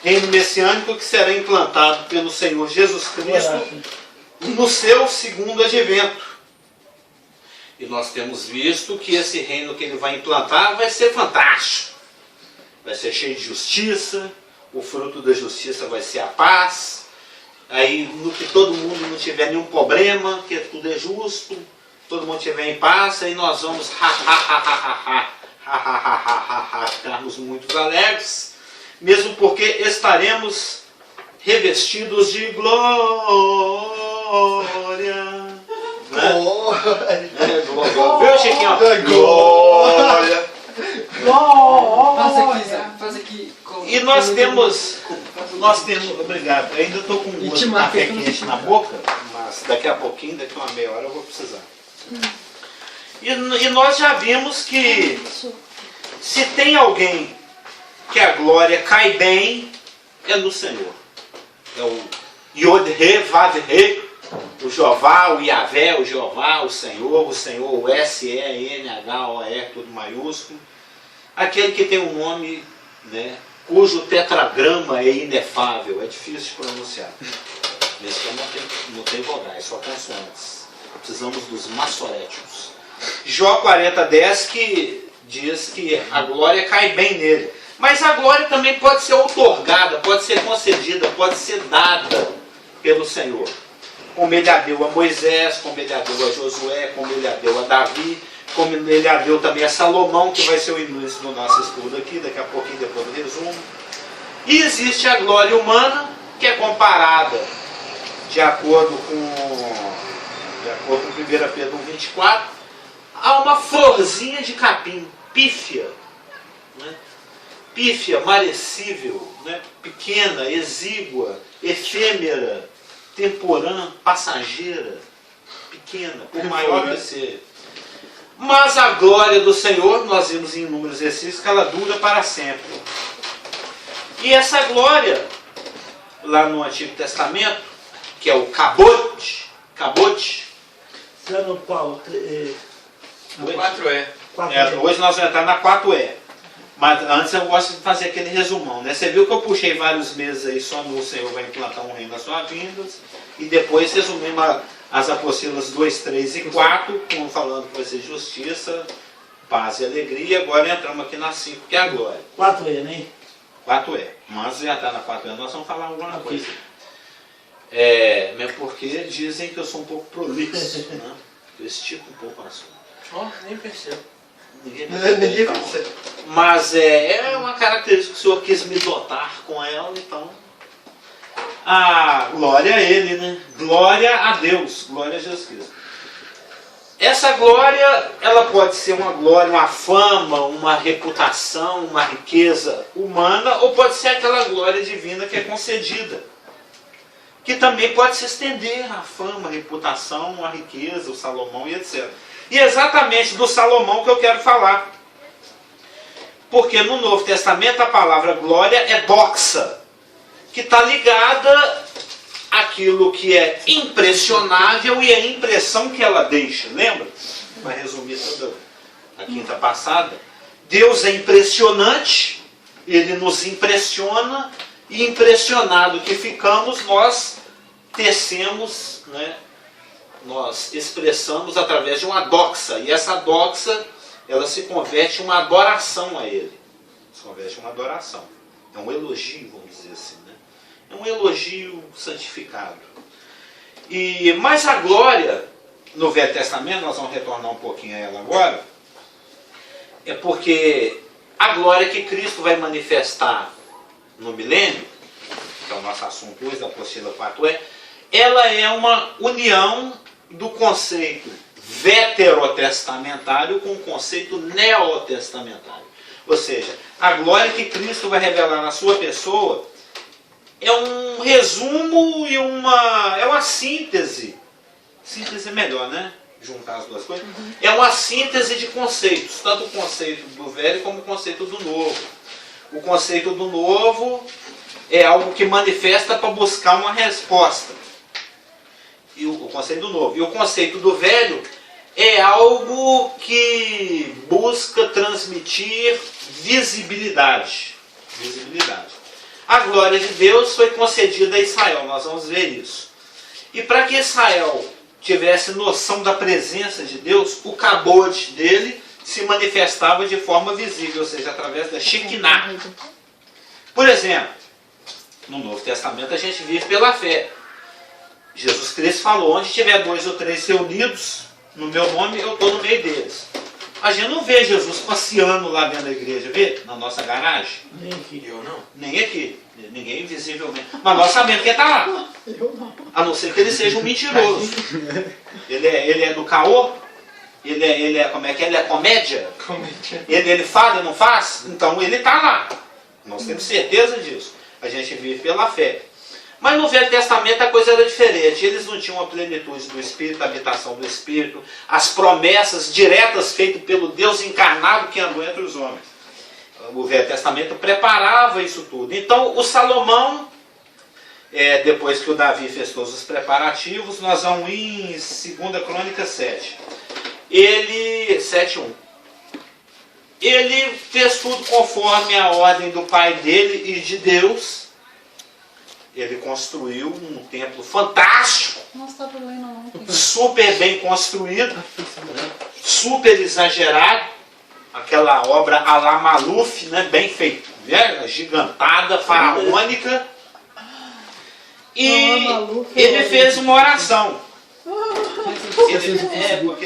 reino messiânico que será implantado pelo Senhor Jesus Cristo no seu segundo advento. E nós temos visto que esse reino que ele vai implantar vai ser fantástico. Vai ser cheio de justiça, o fruto da justiça vai ser a paz. Aí, no que todo mundo não tiver nenhum problema, que tudo é justo, todo mundo estiver em paz, aí nós vamos ficarmos muito alegres, mesmo porque estaremos revestidos de glória. Né? Viu, Chiquinho? Glória. Faz aqui. E nós temos, obrigado, eu ainda estou com um café quente na boca, mas daqui a pouquinho, daqui a uma meia hora eu vou precisar. E nós já vimos que se tem alguém que a glória cai bem, é no Senhor. É o Yod-He, Vav-He, o Jeová, o Yahvé, o Jeová, o Senhor, o S-E-N-H-O-E, tudo maiúsculo. Aquele que tem um nome, né, cujo tetragrama é inefável, é difícil de pronunciar. Nesse aqui não tem vogais, só consoantes. Precisamos dos maçoréticos. Jó 40:10 que diz que a glória cai bem nele. Mas a glória também pode ser outorgada, pode ser concedida, pode ser dada pelo Senhor. Como ele a deu a Moisés, como ele a deu a Josué, como ele a deu a Davi, como ele a deu também a Salomão, que vai ser o início do nosso estudo aqui, daqui a pouquinho, depois do resumo. E existe a glória humana, que é comparada, de acordo com 1 Pedro 24, a uma florzinha de capim, pífia, né? Pífia, marecível, né? Pequena, exígua, efêmera, temporã, passageira, pequena, por maior que seja. Mas a glória do Senhor, nós vimos em inúmeros exercícios, que ela dura para sempre. E essa glória, lá no Antigo Testamento, que é o cabote, Sano Paulo, 4E. hoje nós vamos entrar na 4E. Mas antes eu gosto de fazer aquele resumão, né? Você viu que eu puxei vários meses aí só no Senhor vai implantar um reino nas suas vindas, e depois resumimos as apóstolas 2, 3 e 4, como falando que vai ser justiça, paz e alegria. Agora entramos aqui na 5, que é a glória. 4E, né? 4E. Mas já está na 4E, nós vamos falar alguma coisa. Mesmo porque dizem que eu sou um pouco prolixo, né? Eu estico um pouco o assunto. Nem percebo. Ninguém percebe. Mas é uma característica que o Senhor quis me dotar com ela, então. Glória a Ele, né? Glória a Deus, glória a Jesus Cristo. Essa glória, ela pode ser uma glória, uma fama, uma reputação, uma riqueza humana, ou pode ser aquela glória divina que é concedida. Que também pode se estender a fama, a reputação, a riqueza, o Salomão e etc. E é exatamente do Salomão que eu quero falar. Porque no Novo Testamento a palavra glória é doxa, que está ligada àquilo que é impressionável e a impressão que ela deixa. Lembra? Vai resumir toda a quinta passada. Deus é impressionante, Ele nos impressiona, e impressionado que ficamos, nós tecemos, né? Nós expressamos através de uma doxa, e essa doxa, ela se converte em uma adoração a Ele. Se converte em uma adoração. É um elogio, vamos dizer assim, né? É um elogio santificado. Mas a glória, no Velho Testamento, nós vamos retornar um pouquinho a ela agora, é porque a glória que Cristo vai manifestar no milênio, que é o nosso assunto hoje, da apostila 4E, ela é uma união do conceito veterotestamentário com o conceito neotestamentário. Ou seja, a glória que Cristo vai revelar na sua pessoa é um resumo e uma síntese. Síntese é melhor, né? Juntar as duas coisas. É uma síntese de conceitos, tanto o conceito do velho como o conceito do novo. O conceito do novo é algo que manifesta para buscar uma resposta. E o conceito do novo. E o conceito do velho é algo que busca transmitir visibilidade. A glória de Deus foi concedida a Israel, nós vamos ver isso. E para que Israel tivesse noção da presença de Deus, o cabode dele se manifestava de forma visível, ou seja, através da Shekinah. Por exemplo, no Novo Testamento a gente vive pela fé. Jesus Cristo falou, onde tiver 2 ou 3 reunidos no meu nome, eu estou no meio deles. A gente não vê Jesus passeando lá dentro da igreja, vê? Na nossa garagem. Nem aqui. Eu não. Nem aqui. Ninguém visivelmente. Mas nós sabemos que ele está lá. Eu não. A não ser que ele seja um mentiroso. Ele é do caô? Ele é como é que é? Ele é comédia? Comédia. Ele fala e não faz? Então ele está lá. Nós temos certeza disso. A gente vive pela fé. Mas no Velho Testamento a coisa era diferente. Eles não tinham a plenitude do Espírito, a habitação do Espírito, as promessas diretas feitas pelo Deus encarnado que andou entre os homens. O Velho Testamento preparava isso tudo. Então o Salomão, depois que o Davi fez todos os preparativos, nós vamos em 2 Crônicas 7. 7:1. Ele fez tudo conforme a ordem do pai dele e de Deus. Ele construiu um templo fantástico, Não está problema não. super bem construído, super exagerado, aquela obra à la Maluf, né, bem feita, né, gigantada, faraônica. E ele fez uma oração. Porque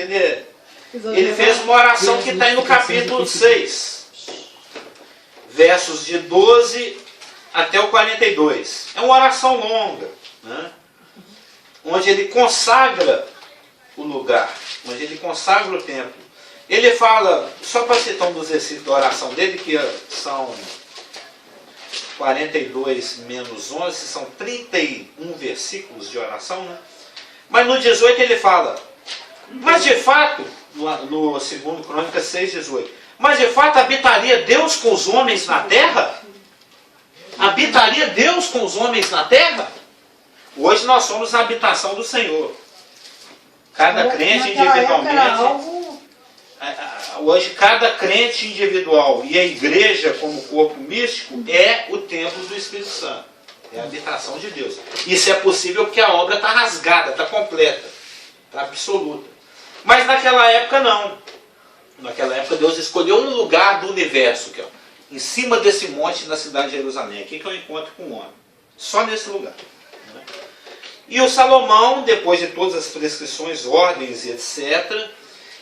ele fez uma oração que está aí no capítulo 6, versos de 12 até o 42. É uma oração longa, né? Onde ele consagra o lugar, onde ele consagra o templo. Ele fala, só para citar um dos versículos da oração dele, que são 42 menos 11, são 31 versículos de oração, né? Mas no 18 ele fala, mas de fato, no 2 Crônicas 6:18, mas de fato habitaria Deus com os homens na terra? Habitaria Deus com os homens na terra? Hoje nós somos a habitação do Senhor. Cada crente individualmente. Hoje cada crente individual e a igreja como corpo místico é o templo do Espírito Santo. É a habitação de Deus. Isso é possível porque a obra está rasgada, está completa, está absoluta. Mas naquela época não. Naquela época Deus escolheu um lugar do universo, que é em cima desse monte na cidade de Jerusalém. Aqui que eu encontro com o homem. Só nesse lugar. E o Salomão, depois de todas as prescrições, ordens e etc.,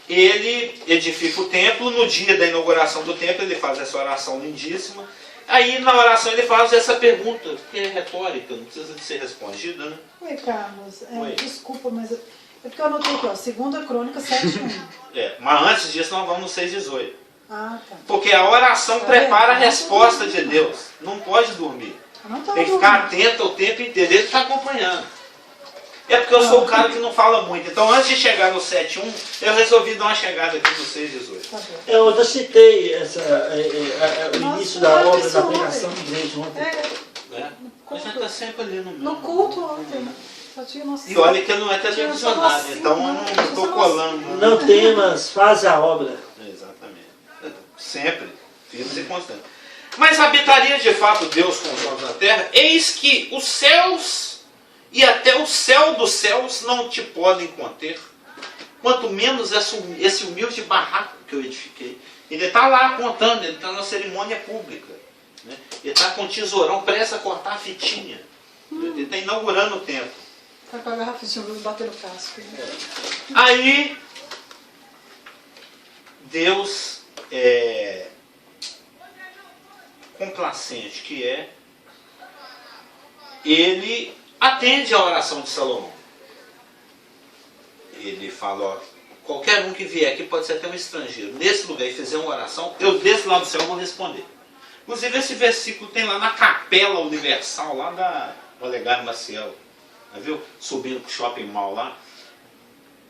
ele edifica o templo. No dia da inauguração do templo, ele faz essa oração lindíssima. Aí, na oração, ele faz essa pergunta, que é retórica, não precisa de ser respondida, né? Oi, Carlos. Oi. Desculpa, mas é porque eu anotei aqui, ó, 2 Crônicas 7:1. Mas antes disso, nós vamos no 6:18. Ah, tá. Porque a oração prepara a resposta de Deus. Não pode dormir. Não tô Tem que ficar atento o tempo inteiro. Ele está acompanhando. É porque eu sou o cara que não fala muito. Então, antes de chegar no 7:1, eu resolvi dar uma chegada aqui no 6:18. Tá bom. Eu já citei o Nossa, início da obra da ontem. pregação de igreja ontem. Né? A gente está sempre ali no meio. No culto ontem, né? Só tinha nossa... E olha que ele não é televisionado, então eu não estou colando. Não temas, faz a obra. Exatamente. Sempre. Firmes e constantes. Mas habitaria de fato Deus com os homens na terra? Eis que os céus e até o céu dos céus não te podem conter. Quanto menos esse humilde barraco que eu edifiquei. Ele está lá contando, ele está na cerimônia pública. Né? Ele está com o tesourão, presta a cortar a fitinha. Ele está inaugurando o templo. Tá com a garrafinha bater no casco. Né? Aí, Deus é complacente que é, ele atende a oração de Salomão. Ele fala, ó, qualquer um que vier aqui, pode ser até um estrangeiro, nesse lugar e fizer uma oração, eu desço lá do céu e vou responder. Inclusive esse versículo tem lá na Capela Universal, lá da Olegário Maciel. Viu? Subindo pro shopping mall lá.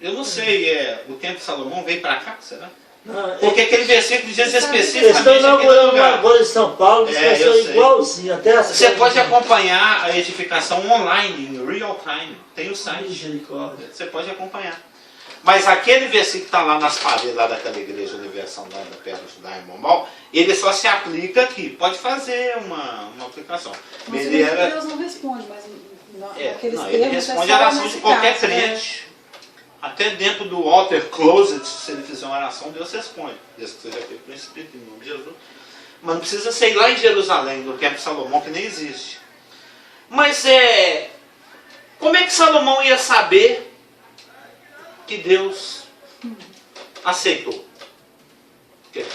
Eu não sei, o tempo de Salomão veio para cá, será? Não, Porque aquele versículo diz eles especificamente estão aquele inaugurando lugar. agora em São Paulo, que vai eu ser sei. igualzinho, até as Você pode acompanhar a edificação online, em real time. Tem o site. Misericórdia. Você pode acompanhar. Mas aquele versículo que está lá nas paredes lá daquela igreja Universal da perto da Diamond Mall, ele só se aplica aqui. Pode fazer uma aplicação. Mas Ele era... Deus não responde, mas naqueles não, termos ele é responde só a oração nesse de qualquer caso, né? crente. Até dentro do altar closet, se ele fizer uma oração, Deus responde. Desde que seja feito pelo Espírito, em nome de Jesus. Mas não precisa ser lá em Jerusalém, no Templo de Salomão, que nem existe. Mas como é que Salomão ia saber que Deus aceitou? Que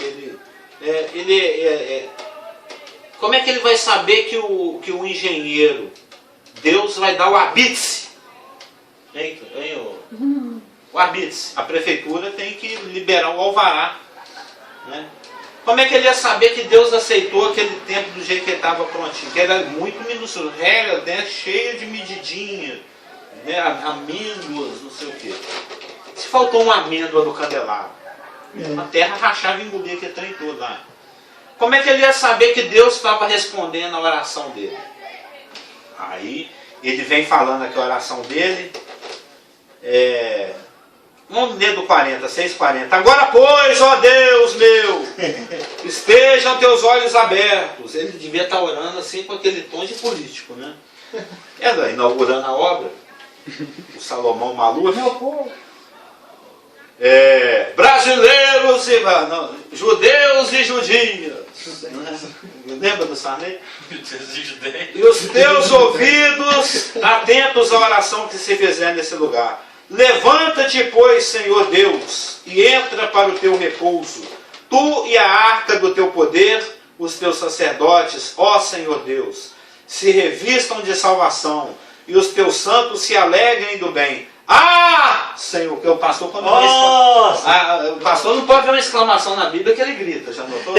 como é que ele vai saber que o engenheiro, Deus vai dar o habite? O habite. A prefeitura tem que liberar o alvará. Né? Como é que ele ia saber que Deus aceitou aquele templo do jeito que ele estava prontinho? Que era muito minucioso, regra, né? Cheia de medidinha, né? Amêndoas, não sei o quê. Se faltou uma amêndoa no candelabro, a terra rachava e engolia aquele trem todo lá. Como é que ele ia saber que Deus estava respondendo a oração dele? Aí ele vem falando aqui a oração dele. Vamos ler do 40, 6:40. Agora, pois, ó Deus meu, estejam teus olhos abertos. Ele devia estar orando assim com aquele tom de político, né? Inaugurando a obra. O Salomão Maluf. Meu povo. Brasileiros e judeus e judias. Lembra do Sarney? E os teus ouvidos atentos à oração que se fizer nesse lugar. Levanta-te, pois, Senhor Deus, e entra para o teu repouso, tu e a arca do teu poder, os teus sacerdotes, ó Senhor Deus, se revistam de salvação, e os teus santos se alegrem do bem. Ah, Senhor, que o pastor quando o pastor não pode ver uma exclamação na Bíblia que ele grita, já notou?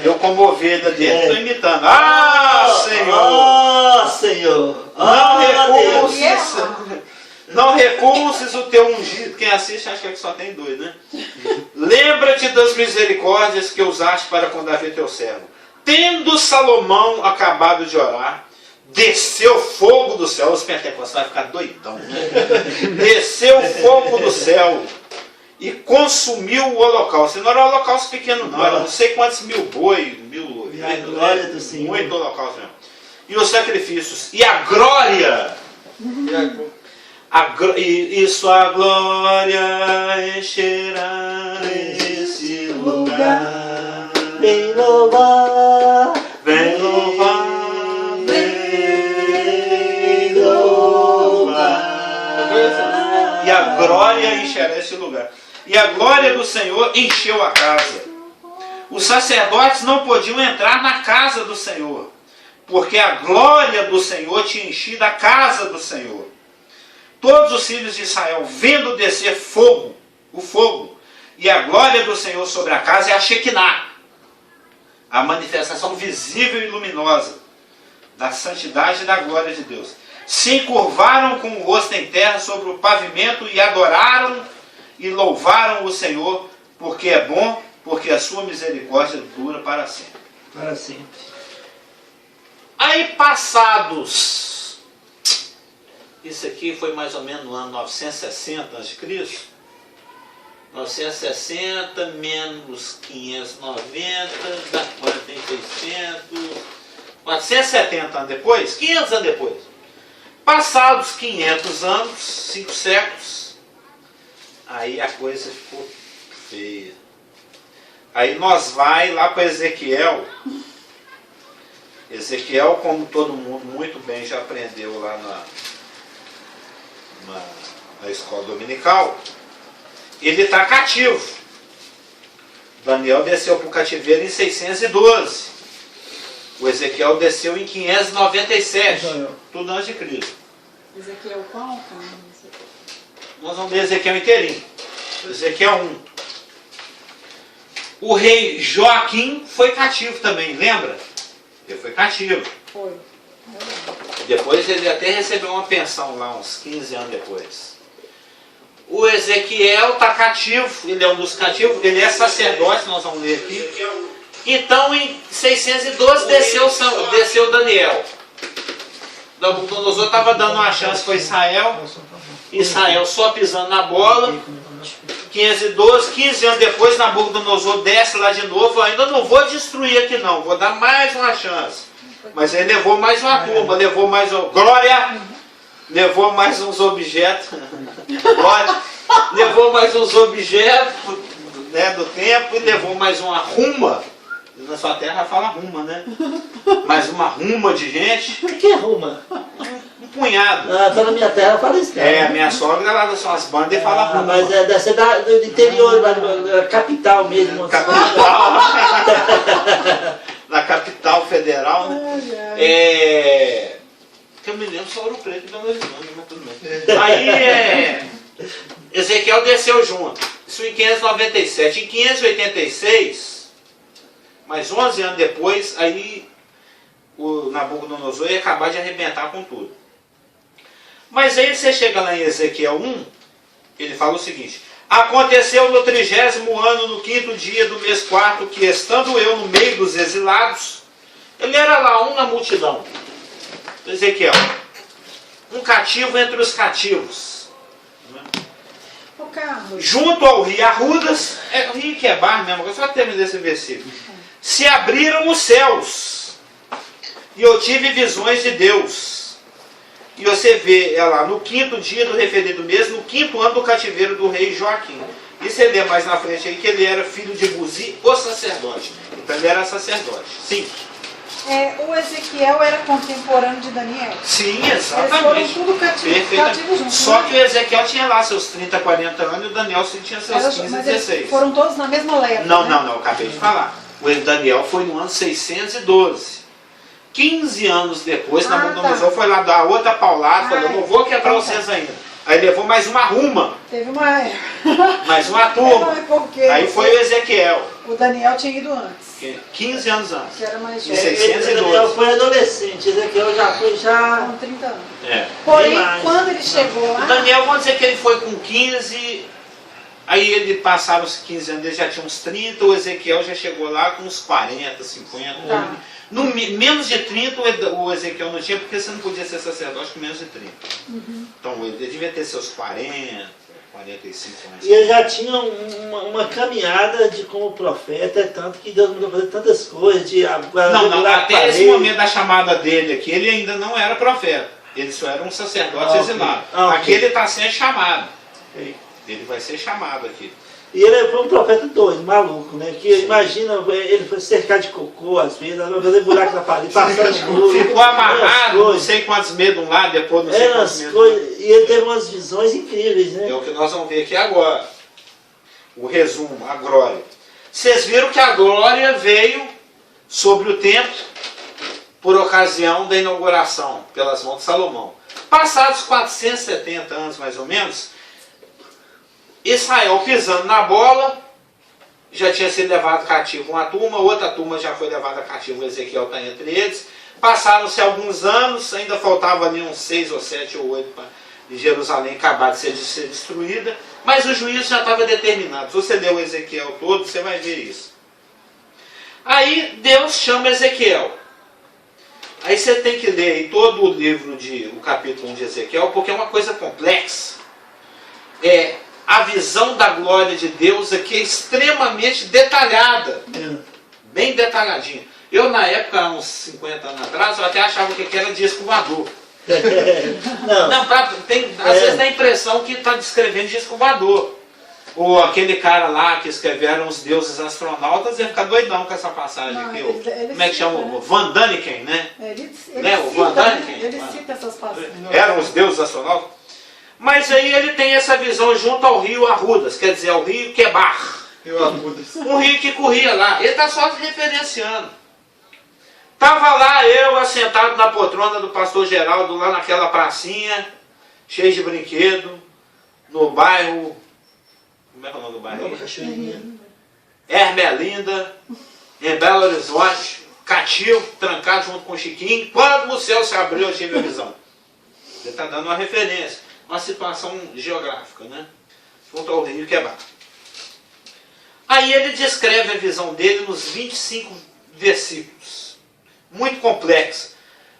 Eu como ovelha dele estou imitando. Ah, Senhor! Senhor! Não recuses o teu ungido. Quem assiste acha que só tem dois, né? Lembra-te das misericórdias que usaste para com Davi teu servo. Tendo Salomão acabado de orar, desceu fogo do céu. Os pentecostais vai ficar doidão, né? Desceu fogo do céu e consumiu o holocausto. Não era um holocausto pequeno não, era não sei quantos mil boi, e a glória do Senhor. Muito holocausto mesmo. E os sacrifícios. E a glória. E sua glória encherá esse lugar. Vem louvar, vem louvar, vem louvar. E a glória encherá esse lugar. E a glória do Senhor encheu a casa. Os sacerdotes não podiam entrar na casa do Senhor, porque a glória do Senhor tinha enchido a casa do Senhor. Todos os filhos de Israel, vendo descer fogo, o fogo, e a glória do Senhor sobre a casa é a Shekinah, a manifestação visível e luminosa da santidade e da glória de Deus. Se encurvaram com o rosto em terra sobre o pavimento e adoraram e louvaram o Senhor, porque é bom, porque a sua misericórdia dura para sempre. Para sempre. Aí passados... Isso aqui foi mais ou menos no ano 960 a.C. 960 menos 590, dá 470 anos depois, 500 anos depois. Passados 500 anos, 5 séculos, aí a coisa ficou feia. Aí nós vai lá para Ezequiel. Ezequiel, como todo mundo muito bem já aprendeu lá na escola dominical, ele está cativo. Daniel desceu para o cativeiro em 612. O Ezequiel desceu em 597. Tudo antes de Cristo. Ezequiel qual? Nós vamos ler Ezequiel inteirinho. Ezequiel 1. O rei Joaquim foi cativo também, lembra? Ele foi cativo. Foi. Depois ele até recebeu uma pensão lá, uns 15 anos depois. O Ezequiel está cativo, ele é um dos cativos, ele é sacerdote, nós vamos ler aqui. Então em 612 desceu Daniel. Nabucodonosor estava dando uma chance para Israel. Israel só pisando na bola. 512, 15 anos depois, Nabucodonosor desce lá de novo. Ainda não vou destruir aqui não, vou dar mais uma chance. Mas ele levou mais uma turma, levou mais glória, levou mais uns objetos, glória, levou mais uns objetos, né, do tempo, e levou mais uma ruma. Na sua terra fala ruma, né? Mais uma ruma de gente. O que é ruma? Um punhado. Ah, tá na minha terra, fala isso. É, a minha sogra lá das suas bandas e fala ruma. Mas deve ser do interior, lá da capital mesmo. Capital. Na capital federal, né? Que eu me lembro só Ouro Preto e Belo Horizonte, mas tudo bem. Aí Ezequiel desceu junto. Isso em 597. Em 586, mais 11 anos depois, aí o Nabucodonosor ia acabar de arrebentar com tudo. Mas aí você chega lá em Ezequiel 1, ele fala o seguinte: aconteceu no 30º ano, no 5º dia do mês 4, que estando eu no meio dos exilados, ele era lá um na multidão. Ezequiel, um cativo entre os cativos. Ô, Carlos. Junto ao rio Arrudas, o rio Quebar mesmo, eu só terminei esse versículo. Se abriram os céus, e eu tive visões de Deus. E você vê lá no 5º dia do referido mês, no 5º ano do cativeiro do rei Joaquim. E você lê mais na frente aí que ele era filho de Buzi, o sacerdote. Então ele era sacerdote. Sim. O Ezequiel era contemporâneo de Daniel. Sim, Eles foram exatamente. tudo cativos juntos. Só né? que o Ezequiel tinha lá seus 30, 40 anos e o Daniel tinha seus 15, Mas eles 16. foram todos na mesma leva. Não, né? não, acabei de falar. O Daniel foi no ano 612. 15 anos depois, Nabucodonosor foi lá dar outra paulada, falou, não vou quebrar vocês ainda. Aí levou mais uma ruma, Teve uma... mais uma turma. Não, é porque Aí foi o Ezequiel, o Daniel tinha ido antes. 15 anos antes. Que era mais Em jovem. 612. Daniel foi adolescente, Ezequiel já foi Com 30 anos. É. Porém, Demais. quando ele chegou lá... O Daniel, vamos dizer que ele foi com 15, aí ele passaram os 15 anos, ele já tinha uns 30, o Ezequiel já chegou lá com uns 40, 50. Tá. No, menos de 30 o Ezequiel não tinha, porque você não podia ser sacerdote com menos de 30. Então ele devia ter seus 40, 45 anos. E ele já tinha uma caminhada de como profeta, tanto que Deus mandou fazer tantas coisas, de Não, até esse parede. momento da chamada dele aqui, ele ainda não era profeta. Ele só era um sacerdote exilado. Aqui ele está sendo chamado. Ele vai ser chamado aqui. E ele foi um profeta doido, maluco, né? Que imagina, ele foi cercado de cocô, às vezes, vai fazer buraco na parede, passando escuro. Ficou amarrado, não sei quantos meses de um lado, depois não sei quantos meses do outro. E ele teve umas visões incríveis, né? É o que nós vamos ver aqui agora. O resumo, a glória. Vocês viram que a glória veio sobre o templo por ocasião da inauguração pelas mãos de Salomão. Passados 470 anos, mais ou menos, Israel pisando na bola, já tinha sido levado cativo uma turma, outra turma já foi levada cativo, o Ezequiel está entre eles. Passaram-se alguns anos, ainda faltava ali uns 6 ou 7 ou 8 para Jerusalém acabar de ser destruída, mas o juízo já estava determinado. Se você ler o Ezequiel todo, você vai ver isso. Aí Deus chama Ezequiel. Aí você tem que ler aí todo o livro, o capítulo 1 de Ezequiel, porque é uma coisa complexa. A visão da glória de Deus aqui é extremamente detalhada. Bem detalhadinha. Eu, na época, uns 50 anos atrás, eu até achava que era disco voador. Não, às vezes dá a impressão que está descrevendo disco voador. Ou aquele cara lá que escreveram os deuses astronautas ia ficar doidão com essa passagem Não, aqui. ele Como é que chama? cita, O Van Daniken, né? Ele Né, o cita, Van Daniken? ele cita essas passagens. Eram os deuses astronautas. Mas aí ele tem essa visão junto ao rio Arrudas, quer dizer, ao rio Quebar. Um rio que corria lá. Ele está só referenciando. Estava lá eu assentado na poltrona do pastor Geraldo, lá naquela pracinha, cheio de brinquedo, no bairro... Como é que é o nome do bairro? Ermelinda, em Belo Horizonte, cativo, trancado junto com o Chiquinho. Quando o céu se abriu, eu tive a visão. Ele está dando uma referência. Uma situação geográfica, né? Junto ao rio Quebar. Aí ele descreve a visão dele nos 25 versículos. Muito complexa.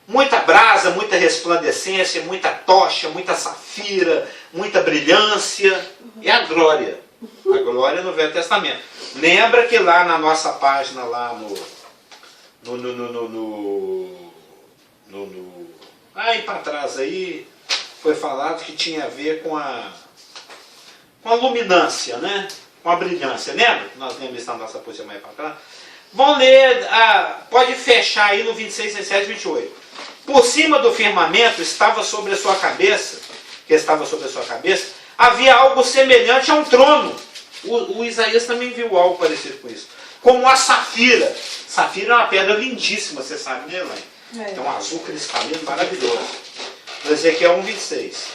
Muita brasa. casa, muita resplandecência, muita tocha, muita safira, muita brilhância. É a glória. A glória no Velho Testamento. Lembra que lá na nossa página, lá aí para trás aí, foi falado que tinha a ver com a luminância, né? Com a brilhância. Lembra? Nós lemos isso na nossa posição mais para trás. Vão ler, pode fechar aí no 26, 27, 28. Por cima do firmamento estava sobre a sua cabeça, havia algo semelhante a um trono. O Isaías também viu algo parecido com isso. Como a safira. Safira é uma pedra lindíssima, você sabe, né, Elaine? Tem um azul cristalino maravilhoso. No Ezequiel 1:26.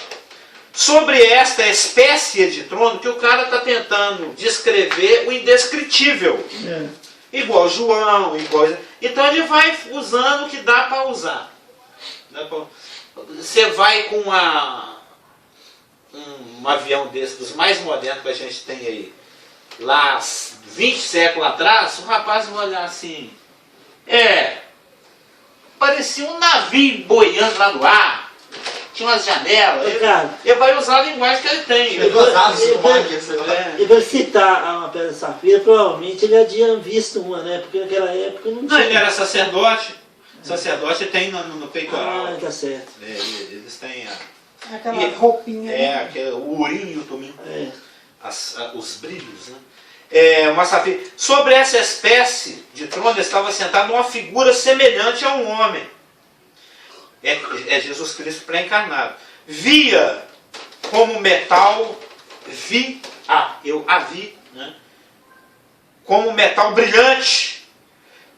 Sobre esta espécie de trono que o cara está tentando descrever o indescritível. Igual João, Então ele vai usando o que dá para usar. Você vai com um avião desse, dos mais modernos que a gente tem aí, lá 20 séculos atrás, o rapaz vai olhar assim, parecia um navio boiando lá no ar, tinha umas janelas, ele vai usar a linguagem que ele tem. E para citar uma pedra safira, provavelmente ele já tinha visto uma, né? Porque naquela época não tinha. Não, ele era sacerdote. Sacerdote tem no peitoral. Tá certo. Eles têm Aquela roupinha. O urim e o tumim. Os brilhos, né? Uma safira. Sobre essa espécie de trono estava sentado uma figura semelhante a um homem. É Jesus Cristo pré-encarnado. Via como metal, eu a vi, né? Como metal brilhante,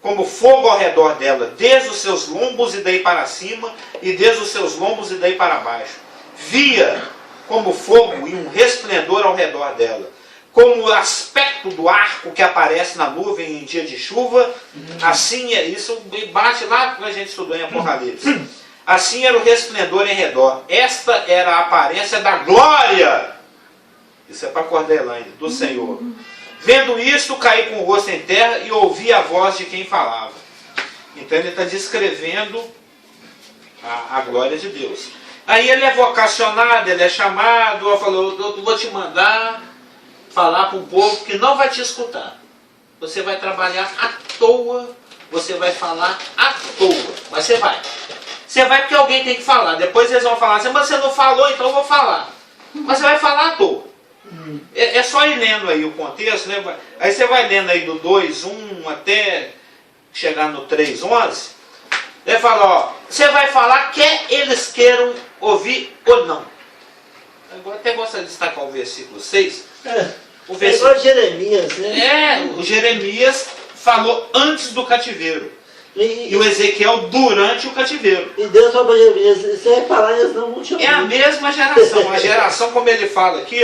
como fogo ao redor dela, desde os seus lombos e daí para cima, e desde os seus lombos e daí para baixo. Via como fogo e um resplendor ao redor dela, como o aspecto do arco que aparece na nuvem em dia de chuva, assim isso bate lá que a gente estudou em Apocalipse. Assim era o resplendor em redor. Esta era a aparência da glória. Isso é para acordar Elaine, do Senhor. Vendo isto, caí com o rosto em terra e ouvi a voz de quem falava. Então ele está descrevendo a glória de Deus. Aí ele é vocacionado, ele é chamado, falou, eu vou te mandar falar para um povo que não vai te escutar. Você vai trabalhar à toa, você vai falar à toa, mas você vai. Você vai porque alguém tem que falar. Depois eles vão falar assim, mas você não falou, então eu vou falar. Mas você vai falar à toa. É só ir lendo aí o contexto, né? Aí você vai lendo aí do 2:1 até chegar no 3:11. Ele fala, você vai falar quer eles queiram ouvir ou não. Agora até gosto de destacar o versículo 6. O versículo... igual Jeremias, né? O Jeremias falou antes do cativeiro. E o Ezequiel durante o cativeiro. E Deus falou para Jeremias, você vai falar e eles não vão te ouvir. É a mesma geração. A geração, como ele fala aqui,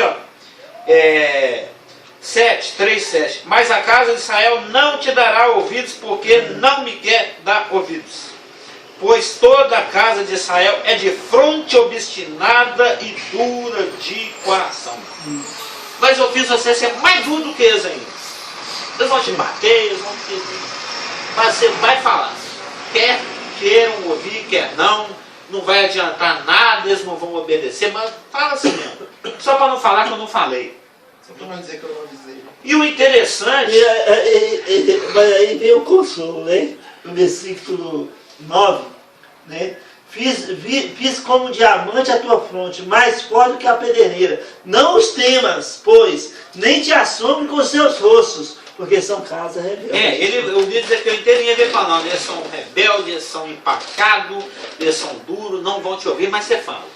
3:7. Mas a casa de Israel não te dará ouvidos, porque não me quer dar ouvidos. Pois toda a casa de Israel é de fronte obstinada e dura de coração. Mas eu fiz você ser mais duro do que eles ainda. Eles vão te bater, eles vão te... Mas você vai falar. Quer queiram ouvir, quer não. Não vai adiantar nada, eles não vão obedecer. Mas fala assim mesmo. Só para não falar que eu não falei. Só para não dizer que eu não avisei. E o interessante... Mas aí vem o consolo, né? No versículo 9, né? Fiz como um diamante a tua fronte, mais forte que a pedreira. Não os temas, pois, nem te assombre com os seus rostos, porque são casas rebeldes. O livro dizer que eu inteirinho ele falando, eles são rebeldes, eles são empacados, eles são duros, não vão te ouvir, mas você fala.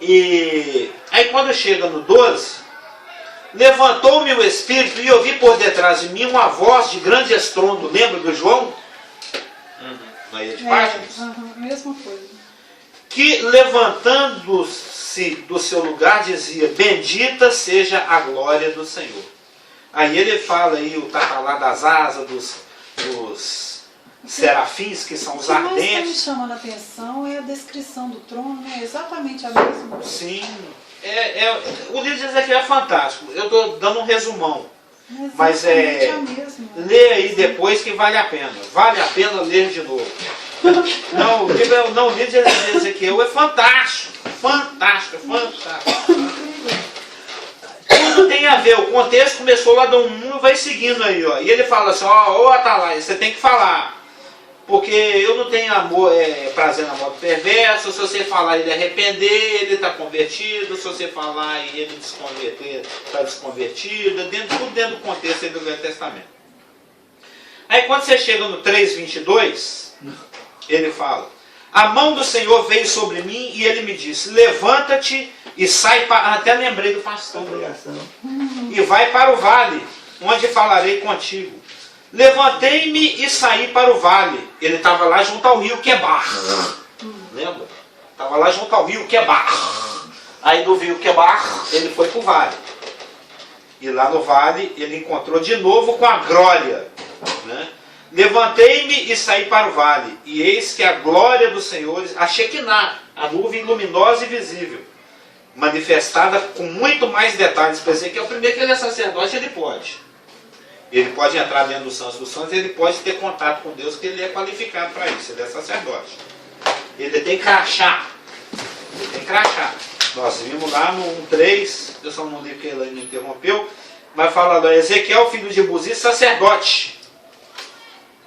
E aí quando chega no 12, levantou-me o Espírito e ouvi por detrás de mim uma voz de grande estrondo. Lembra do João? Aí de páginas? Mesma coisa. Que levantando-se do seu lugar dizia, bendita seja a glória do Senhor. Aí ele fala aí, o lá das asas dos serafins, que são os ardentes. O que mais está me chamando a atenção é a descrição do trono, né? Exatamente a mesma. Sim. O livro de Ezequiel é fantástico. Eu estou dando um resumão. Mas a mesma. Lê aí depois que vale a pena. Vale a pena ler de novo. Não, o livro de Ezequiel é fantástico. Fantástico, fantástico. Tudo tem a ver. O contexto começou lá do 1 e vai seguindo aí, ó. E ele fala assim, ó, Atalaia, você tem que falar. Porque eu não tenho amor, prazer na modo perverso. Se você falar e ele arrepender, ele está convertido. Se você falar e ele desconverter, está desconvertido. Tudo dentro do contexto aí do Velho Testamento. Aí quando você chega no 3:22, ele fala, a mão do Senhor veio sobre mim e ele me disse, levanta-te e sai para... Até lembrei do pastor. E vai para o vale, onde falarei contigo. Levantei-me e saí para o vale. Ele estava lá junto ao rio Quebar. Lembra? Estava lá junto ao rio Quebar. Aí do rio Quebar, ele foi para o vale. E lá no vale, ele encontrou de novo com a glória. Né? Levantei-me e saí para o vale. E eis que a glória do Senhor, a Shekinah, a nuvem luminosa e visível, manifestada com muito mais detalhes. Para dizer que é o primeiro que ele é sacerdote, ele pode. Ele pode entrar dentro do Santo dos Santos, ele pode ter contato com Deus, que ele é qualificado para isso, ele é sacerdote. Ele tem crachá. Ele tem crachá. Nós vimos lá no 1:3, eu só não li porque ele me interrompeu, mas fala lá, Ezequiel, filho de Buzi, sacerdote.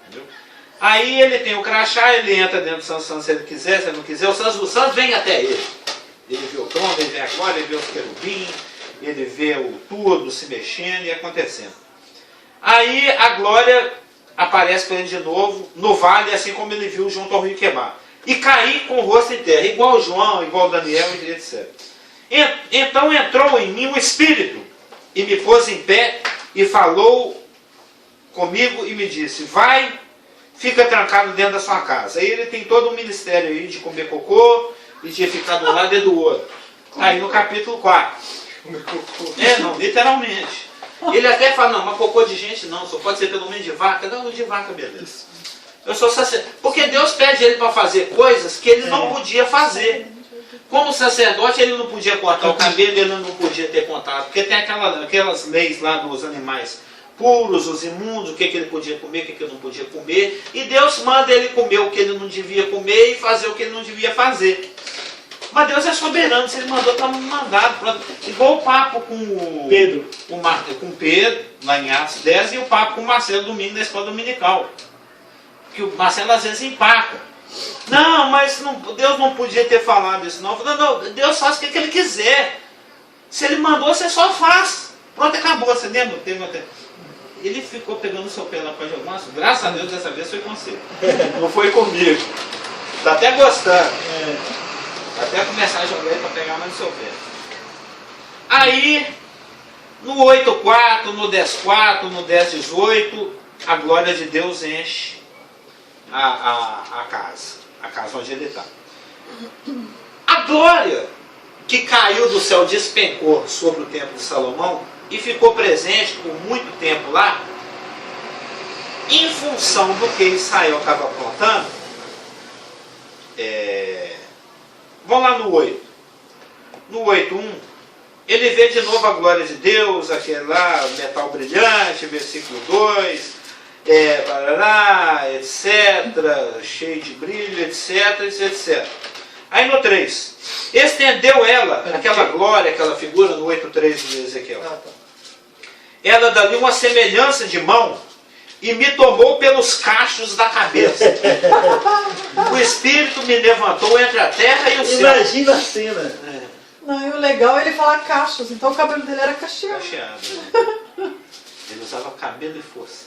Entendeu? Aí ele tem o crachá, ele entra dentro do Santo dos Santos se ele quiser, se ele não quiser, o Santo dos Santos vem até ele. Ele vê o trono, ele vê a glória, ele vê os querubins, ele vê o tudo se mexendo e acontecendo. Aí a glória aparece para ele de novo no vale, assim como ele viu junto ao rio Quebar. E caí com o rosto em terra, igual João, igual Daniel, etc. Então entrou em mim o Espírito, e me pôs em pé, e falou comigo, e me disse, vai, fica trancado dentro da sua casa. Aí ele tem todo um ministério aí de comer cocô, e de ficar do lado e do outro. Aí no capítulo 4. Não, literalmente. Ele até fala, não, mas cocô de gente não, só pode ser pelo menos de vaca. Não, de vaca, beleza. Eu sou sacerdote. Porque Deus pede ele para fazer coisas que ele não podia fazer. Como sacerdote, ele não podia cortar o cabelo, ele não podia ter contato. Porque tem aquelas leis lá dos animais puros, os imundos, o que ele podia comer, o que ele não podia comer. E Deus manda ele comer o que ele não devia comer e fazer o que ele não devia fazer. Mas Deus é soberano, se ele mandou, está mandado. Igual o papo com o Pedro, com Pedro, lá em Atos 10, e o papo com o Marcelo domingo na escola dominical. Que o Marcelo às vezes empaca. Não, mas Deus não podia ter falado isso não. Não, Deus faz o que ele quiser. Se ele mandou, você só faz. Pronto, acabou. Você lembra? Ele ficou pegando o seu pé lá para jogar. Graças a Deus, dessa vez foi com você. Não foi comigo. Está até gostando. Até começar a jogar aí para pegar mais no seu pé. Aí, no 8:4, no 10:4, no 10:18, a glória de Deus enche a casa onde ele está. A glória que caiu do céu, despencou sobre o templo de Salomão e ficou presente por muito tempo lá, em função do que Israel estava aprontando. Vamos lá no 8. No 8:1, ele vê de novo a glória de Deus, aquele lá, metal brilhante, versículo 2, etc., cheio de brilho, etc., etc. Aí no 3, estendeu ela, aquela glória, aquela figura no 8:3 de Ezequiel. Ela dali uma semelhança de mão, e me tomou pelos cachos da cabeça. O Espírito me levantou entre a terra e o céu. Imagina a cena. Não, e o legal é ele falar cachos, então o cabelo dele era cacheado. Né? Ele usava cabelo e força.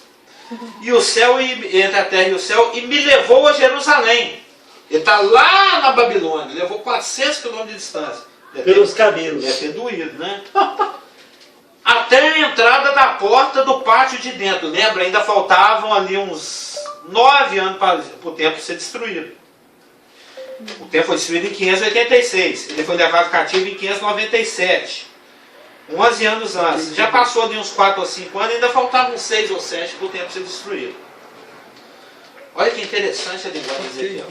E o céu, entre a terra e o céu, e me levou a Jerusalém. Ele está lá na Babilônia, levou 400 km de distância. Pelos cabelos. Deve ter doído, né? Até a entrada da porta do pátio de dentro. Lembra? Ainda faltavam ali uns 9 anos para o templo ser destruído. O templo foi destruído em 586. Ele foi levado cativo em 597. 11 anos antes. Já passou ali uns 4 ou 5 anos, ainda faltavam 6 ou 7 para o templo ser destruído. Olha que interessante a linguagem de Ezequiel.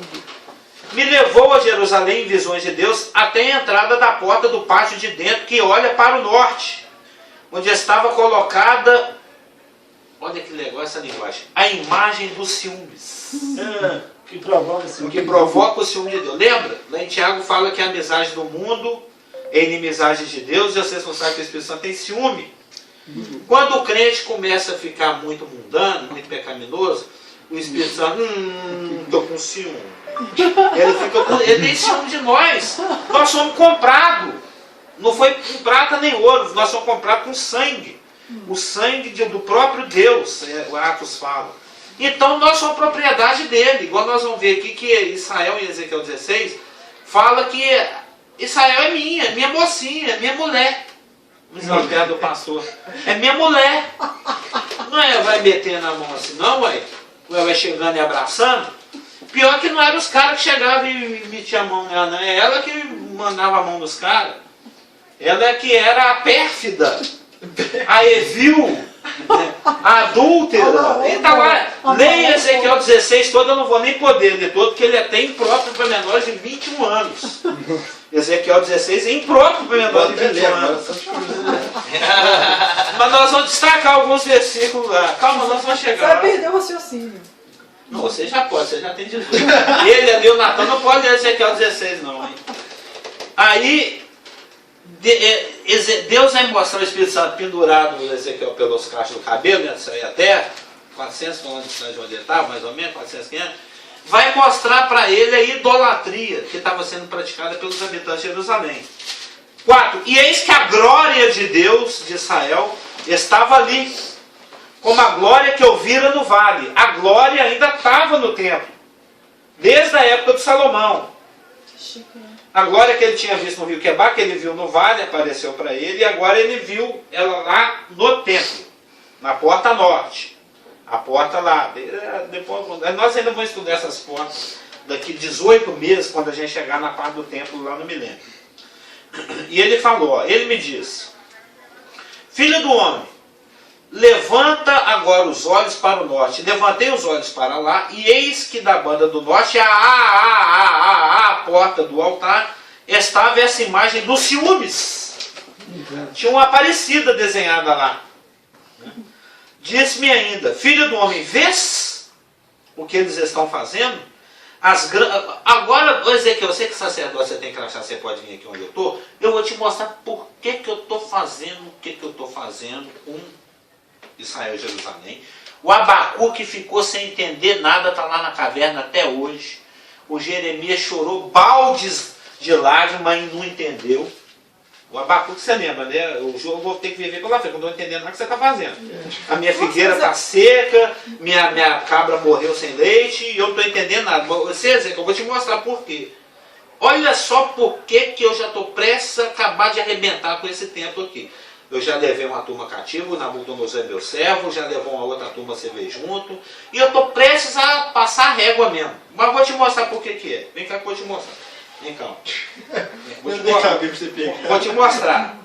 Me levou a Jerusalém em visões de Deus até a entrada da porta do pátio de dentro, que olha para o norte, onde estava colocada, olha que legal essa linguagem, a imagem dos ciúmes. Que provoca esse O que provoca o ciúme de Deus. Lembra? Lá em Tiago fala que a amizade do mundo é inimizade de Deus, e vocês não sabem que o Espírito Santo tem ciúme. Quando o crente começa a ficar muito mundano, muito pecaminoso, o Espírito Santo, estou com ciúme. Ele tem ciúme de nós. Nós somos comprados. Não foi com prata nem ouro, nós somos comprados com sangue. O sangue do próprio Deus, o Atos fala. Então nós somos propriedade dele. Igual nós vamos ver aqui que Israel, em Ezequiel 16, fala que Israel é minha mocinha, minha mulher. Não é do pastor. É minha mulher. Não é vai meter na mão assim, não, ué. Vai chegando e abraçando. Pior que não eram os caras que chegavam e metiam a mão nela, não. É ela que mandava a mão nos caras. Ela é que era a pérfida, a evil, a adúltera. Então lá, leia Ezequiel 16 todo, eu não vou nem poder ler todo, porque ele é até impróprio para menores de 21 anos. Ezequiel 16 é impróprio para menores de 21 anos. Mas nós vamos destacar alguns versículos lá. Calma, nós vamos chegar Você vai lá. perder o raciocínio. Não, você já pode, você já tem 18. Ele ali, o Natan, não pode ler Ezequiel 16 não. Hein? Aí, Deus vai mostrar o Espírito Santo pendurado no Ezequiel pelos cachos do cabelo, dentro sair a terra, 400 km de onde ele estava, mais ou menos, 400 500. Vai mostrar para ele a idolatria que estava sendo praticada pelos habitantes de Jerusalém. 4. E eis que a glória de Deus, de Israel, estava ali, como a glória que eu vira no vale. A glória ainda estava no templo, desde a época de Salomão. A glória que ele tinha visto no rio Quebar, que ele viu no vale, apareceu para ele, e agora ele viu ela lá no templo, na porta norte. A porta lá. Depois, nós ainda vamos estudar essas portas daqui 18 meses, quando a gente chegar na parte do templo lá no milênio. E ele falou, ele me diz: filho do homem, levanta agora os olhos para o norte. Levantei os olhos para lá, e eis que da banda do norte, a porta do altar, estava essa imagem dos ciúmes. Tinha uma Aparecida desenhada lá. Disse-me ainda: filho do homem, vês o que eles estão fazendo? Agora, Ezequiel, eu sei que sacerdote você tem que achar, você pode vir aqui onde eu estou. Eu vou te mostrar por que eu estou fazendo o que eu estou fazendo com Israel e Jerusalém. O Abacuque ficou sem entender nada, está lá na caverna até hoje. O Jeremias chorou baldes de lágrimas e não entendeu. O Abacuque, você lembra, né? Eu vou ter que viver pela fé, eu não estou entendendo nada que você está fazendo. A minha figueira está seca, minha cabra morreu sem leite e eu não estou entendendo nada. Você, Ezequiel, eu vou te mostrar por quê. Olha só por que eu já estou prestes a acabar de arrebentar com esse templo aqui. Eu já levei uma turma cativa, o Nabucodonosor é meu servo, já levou uma outra turma a você ver junto. E eu estou prestes a passar a régua mesmo. Mas vou te mostrar por que é. Vem cá que eu vou te mostrar. Vem cá. Vou te mostrar.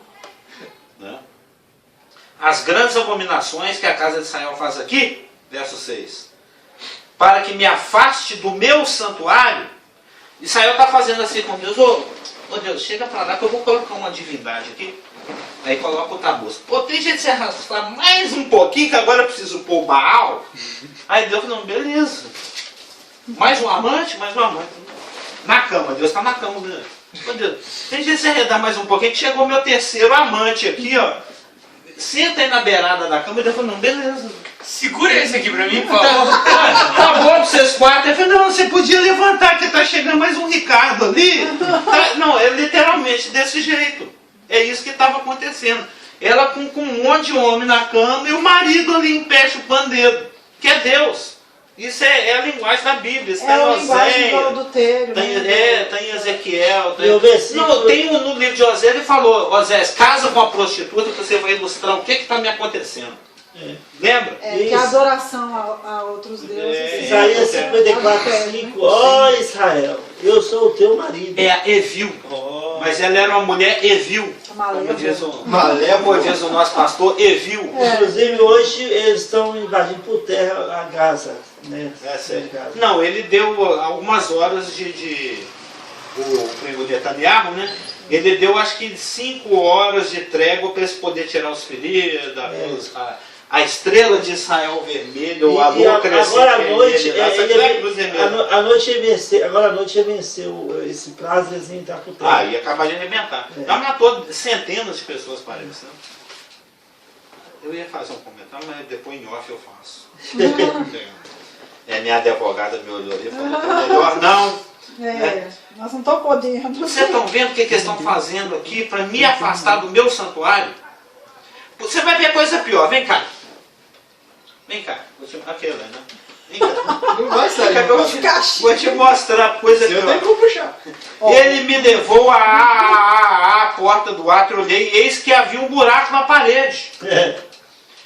Né? As grandes abominações que a casa de Israel faz aqui, verso 6. Para que me afaste do meu santuário. Israel está fazendo assim com Deus. Ô Deus, chega para lá que eu vou colocar uma divindade aqui. Aí coloca o tabuço. Pô, tem jeito de se arrastar mais um pouquinho, que agora eu preciso pôr o Baal. Aí Deus falou, beleza. Mais um amante, mais um amante. Na cama, Deus está na cama. Ô Deus, tem jeito de se arredar mais um pouquinho, que chegou o meu terceiro amante aqui, ó. Senta aí na beirada da cama. E Deus falou, não, beleza. Segura esse aqui pra mim, por favor. Tá bom pra vocês quatro. Ele falou, não, você podia levantar, que tá chegando mais um Ricardo ali. Não, é literalmente desse jeito. É isso que estava acontecendo. Ela com um monte de homem na cama e o marido ali em pé chupando dedo. Que é Deus. Isso é a linguagem da Bíblia. Isso É a linguagem do adultério. Tem Ezequiel. Versículo... Tem no livro de Osés, ele falou, Osés, casa com a prostituta que você vai ilustrar o que está me acontecendo. Lembra? Que a adoração a outros deuses. Isaías 54:5. Ó Israel, eu sou o teu marido. É Evil. Mas ela era uma mulher Evil. Como diz o nosso pastor, Evil. Inclusive hoje eles estão invadindo por terra a Gaza. Né? Não, ele deu algumas horas o Netanyahu, né? Ele deu acho que 5 horas de trégua para eles poderem tirar os feridos, a estrela de Israel vermelha, ou a E lua crescente agora à noite, vermelha. Essa aqui é cruz vermelha. a noite ia vencer, agora à noite ia vencer esse prazozinho tá com o tempo. Ah, ia acabar de arrebentar. Já matou centenas de pessoas, parece, né? Eu ia fazer um comentário, mas depois em off eu faço. Minha advogada me olhou ali e falou, tá melhor não. Nós não estamos podendo. Vocês estão vendo o que eles estão fazendo aqui para me afastar do meu santuário? Você vai ver coisa pior. Vem cá. Vem cá. Aqui, Helena. Vem cá. Não vai sair. Vou te mostrar coisa Eu tenho pior. que puxar. Ele me levou à porta do átrio, eu olhei, e eis que havia um buraco na parede.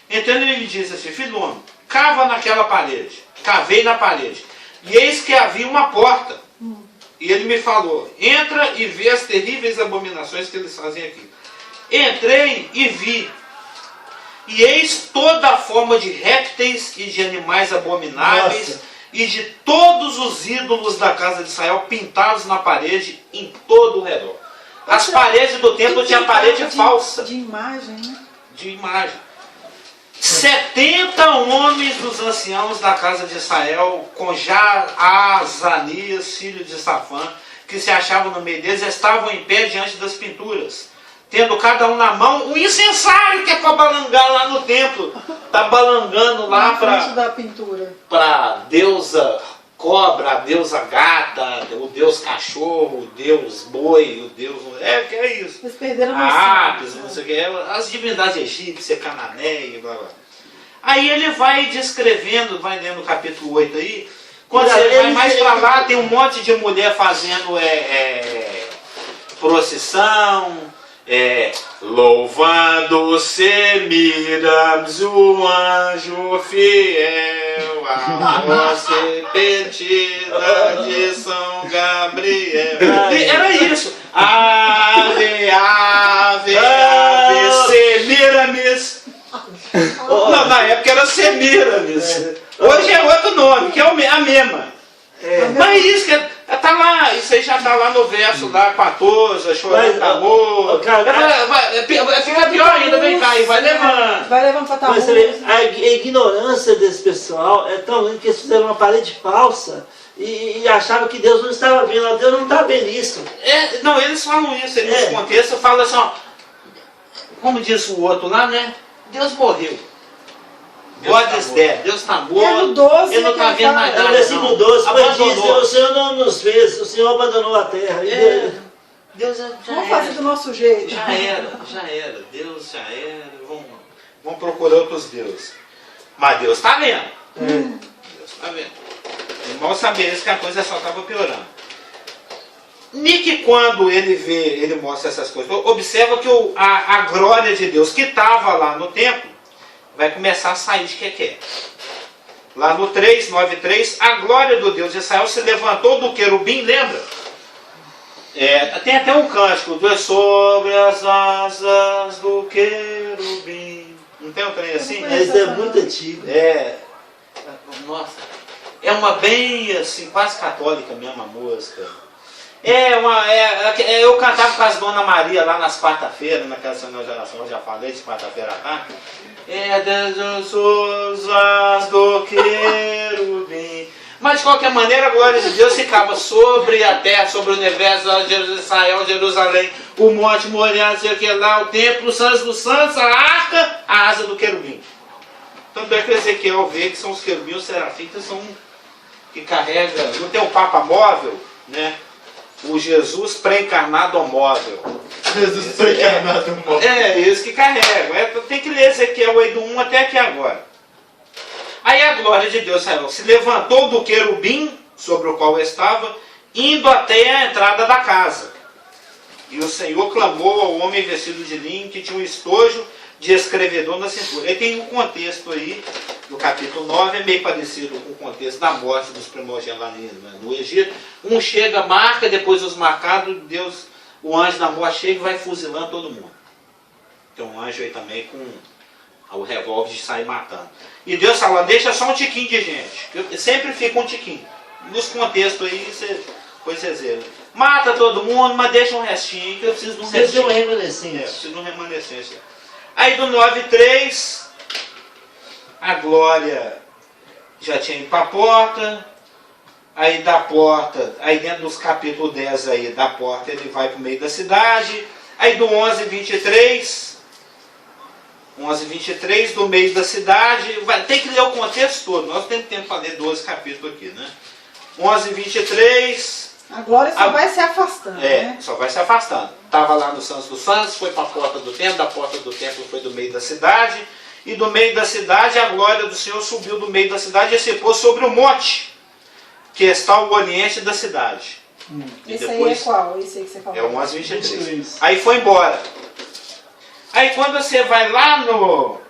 Então ele me disse assim, filho do homem, cava naquela parede. Cavei na parede. E eis que havia uma porta. E ele me falou, entra e vê as terríveis abominações que eles fazem aqui. Entrei e vi. E eis toda a forma de répteis e de animais abomináveis. Nossa. E de todos os ídolos da casa de Israel pintados na parede em todo o redor. As paredes do templo tinham parede falsa. De imagem, né? De imagem. 70 homens dos anciãos da casa de Israel, com Azanias, filho de Safã, que se achavam no meio deles, estavam em pé diante das pinturas, tendo cada um na mão um incensário que é para balangar lá no templo. Está balangando lá Na frente da pintura. para deusa cobra, a deusa gata, o deus cachorro, o deus boi, o deus... que é isso. Eles perderam a A noção. Apis, não sei o que, as divindades egípcias, Cananéia, blá blá. Aí ele vai descrevendo, vai lendo o capítulo 8 aí, quando você vai mais para lá, tem um monte de mulher fazendo procissão, louvando Semiramis, o anjo fiel, a voz repetida de São Gabriel. Era isso. Ave, ave, ave, Semiramis. Não, na época era Semiramis. Hoje é outro nome, que é a mesma. Mas isso que tá lá, isso aí já tá lá no verso lá, 14, chorando amor. Fica pior ainda, vem cá, e vai levando. Vai levando pra Mas você vê, a ignorância desse pessoal é tão grande que eles fizeram uma parede falsa e achavam que Deus não estava vendo. Deus não está vendo isso. Não, eles falam isso, nesse contexto, falam assim, ó, como diz o outro lá, né? Deus morreu. God is dead. Deus está morto. No 12, ele não está vendo mais No nada. versículo 12, mas diz, Abandonou. o Senhor não nos fez, o Senhor abandonou a terra. Deus já Vamos fazer do nosso jeito. Já era. Deus já era. Vamos procurar outros deuses. Mas Deus está vendo. Deus está vendo. Irmão sabia que a coisa só estava piorando. Nick, quando ele mostra essas coisas, observa que a glória de Deus que estava lá no templo vai começar a sair de que. Lá no 3:9:3, a glória do Deus de Israel se levantou do querubim, lembra? Tem até um cântico, sobre as asas do querubim. Não tem um trem assim? Mas é muito antigo. Nossa, é uma bem assim, quase católica mesmo a música. Eu cantava com as Dona Maria lá nas quarta-feiras, naquela geração, eu já falei de quarta-feira à tarde. As do querubim. Mas de qualquer maneira a glória de Deus ficava sobre a terra, sobre o universo, Israel, Jerusalém, o monte Moriá, lá, o templo, os santos dos santos, a arca, a asa do querubim. Tanto é que Ezequiel vê que são os querubins, os serafins, que carrega, não tem o Papa móvel, né? O Jesus pré-encarnado móvel. Jesus pré-encarnado móvel. Eles que carregam. Tem que ler Ezequiel aí do 1 até aqui agora. Aí a glória de Deus se levantou do querubim sobre o qual estava, indo até a entrada da casa. E o Senhor clamou ao homem vestido de linho que tinha um estojo de escrevedor na cintura. Aí tem um contexto aí, no capítulo 9, é meio parecido com o contexto da morte dos primogênitos lá no Egito. Um chega, marca, depois os marcados, Deus, o anjo da morte chega e vai fuzilando todo mundo. Tem um anjo aí também com o revólver de sair matando. E Deus fala, deixa só um tiquinho de gente. Sempre fica um tiquinho. Nos contextos aí, vocês viram. Mata todo mundo, mas deixa um restinho, que eu preciso de um restinho. Um remanescente. Preciso de um remanescente. Aí do 9:3, a glória já tinha ido para a porta, aí da porta, aí dentro dos capítulos 10 aí, da porta ele vai para o meio da cidade, aí do 11:23, do meio da cidade, tem que ler o contexto todo, nós temos tempo para ler 12 capítulos aqui, né? 11:23... A glória só vai se afastando, né? Só vai se afastando. Estava lá no Santos dos Santos, foi para a porta do templo, da porta do templo foi do meio da cidade, e do meio da cidade a glória do Senhor subiu do meio da cidade e se pôs sobre o monte, que está ao oriente da cidade. E Esse depois, aí é qual? Esse aí que você falou? é o 11:23. Aí foi embora. Aí quando você vai lá no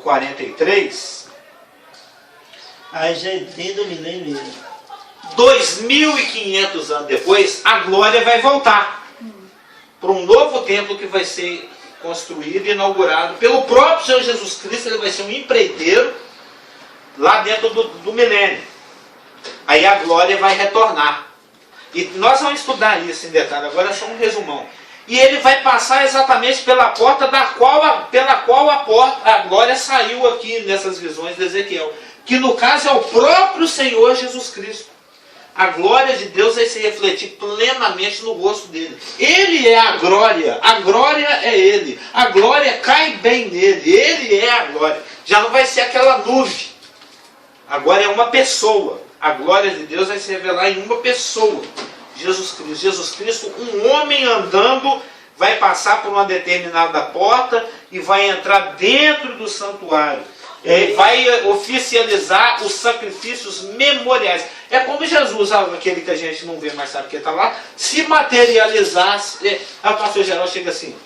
43, Aí já entendo o milênio mesmo. 2.500 anos depois, a glória vai voltar para um novo templo que vai ser construído e inaugurado pelo próprio Senhor Jesus Cristo. Ele vai ser um empreiteiro lá dentro do milênio. Aí a glória vai retornar. E nós vamos estudar isso em detalhe, agora é só um resumão. E ele vai passar exatamente pela porta pela qual a glória saiu aqui nessas visões de Ezequiel. Que no caso é o próprio Senhor Jesus Cristo. A glória de Deus vai se refletir plenamente no rosto dele. Ele é a glória é ele. A glória cai bem nele, ele é a glória. Já não vai ser aquela nuvem. Agora é uma pessoa. A glória de Deus vai se revelar em uma pessoa. Jesus Cristo. Jesus Cristo, um homem andando, vai passar por uma determinada porta e vai entrar dentro do santuário. Ele vai oficializar os sacrifícios memoriais. É como Jesus, aquele que a gente não vê, mas sabe que está lá, se materializasse. Aí o pastor geral chega assim: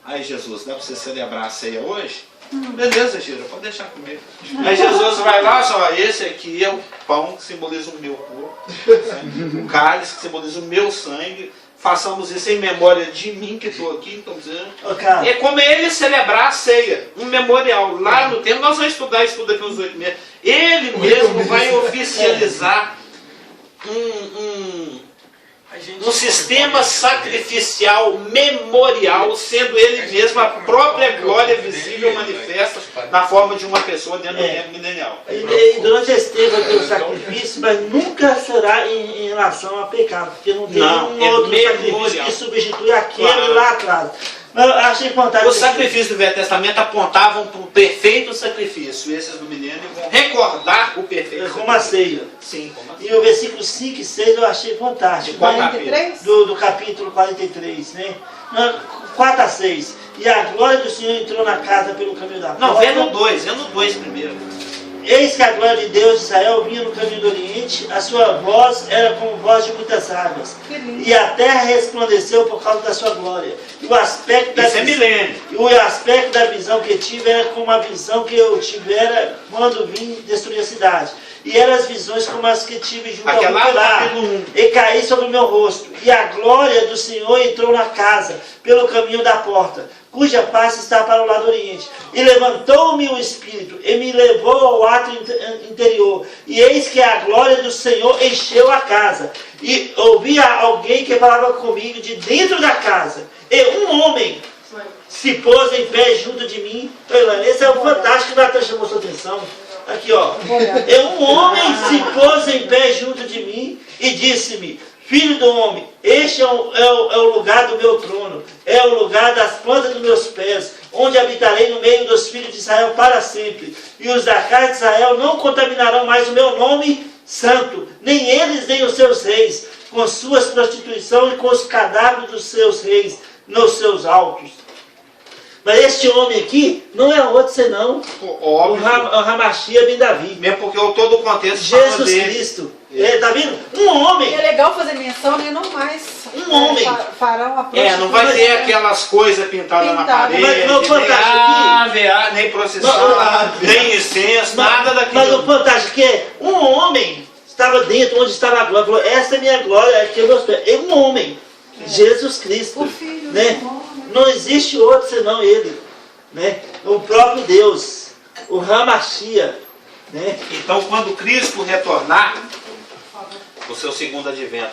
aí Jesus, dá para você celebrar a ceia hoje? Beleza, Gira, pode deixar comigo. Aí Jesus vai lá, só, esse aqui é o pão que simboliza o meu corpo, o cálice que simboliza o meu sangue. Façamos isso em memória de mim que estou aqui. Então, é como ele celebrar a ceia, um memorial. Lá no tempo, nós vamos estudar isso tudo aqui uns 8 meses. Ele mesmo vai oficializar um sistema sacrificial memorial, sendo ele mesmo a própria glória visível manifesta na forma de uma pessoa dentro do tempo milenial. E durante esse tempo vai ter o sacrifício, mas nunca será em relação a pecado, porque não tem nenhum outro sacrifício que substitui aquele lá atrás. Mas eu achei fantástico. Os sacrifícios do Velho Testamento apontavam para o perfeito sacrifício. Esses do milênio vão recordar o perfeito como a ceia. Sim, como a ceia. E o versículo 5 e 6 eu achei fantástico. 43? Do capítulo 43, né? 4 a 6. E a glória do Senhor entrou na casa pelo caminho da porta. Não, vem no 2 primeiro. Eis que a glória de Deus de Israel vinha no caminho do Oriente, a sua voz era como voz de muitas águas. E a terra resplandeceu por causa da sua glória. E o aspecto Isso é milênio. E o aspecto da visão que tive era como a visão que eu tivera quando vim destruir a cidade. E eram as visões como as que tive junto ao pilar. E caí sobre o meu rosto. E a glória do Senhor entrou na casa, pelo caminho da porta, cuja face está para o lado oriente. E levantou-me o Espírito, e me levou ao átrio interior. E eis que a glória do Senhor encheu a casa. E ouvi alguém que falava comigo de dentro da casa. E um homem se pôs em pé junto de mim. Esse é o fantástico que o Natan chamou sua atenção. Aqui, ó. E um homem se pôs em pé junto de mim e disse-me: Filho do homem, este é o lugar do meu trono, é o lugar das plantas dos meus pés, onde habitarei no meio dos filhos de Israel para sempre. E os da casa de Israel não contaminarão mais o meu nome santo, nem eles nem os seus reis, com suas prostituições e com os cadáveres dos seus reis nos seus altos. Mas este homem aqui não é outro senão o Hamashia ben Davi. Mesmo porque todo o contexto Jesus Cristo. Tá vendo? Um homem. E é legal fazer menção, né? Não mais. Um homem. Farão a prostituição. Não vai ter aquelas coisas pintadas na parede, nem procissão, nem incenso, nada daquilo. Mas o fantástico que é, um homem estava dentro onde estava a glória. Falou: essa é minha glória, aqui é meus pés. É um homem. Jesus Cristo. O Filho né? do homem. Não existe outro senão ele, né? O próprio Deus, o Hamashia, né? Então, quando Cristo retornar, o seu segundo advento,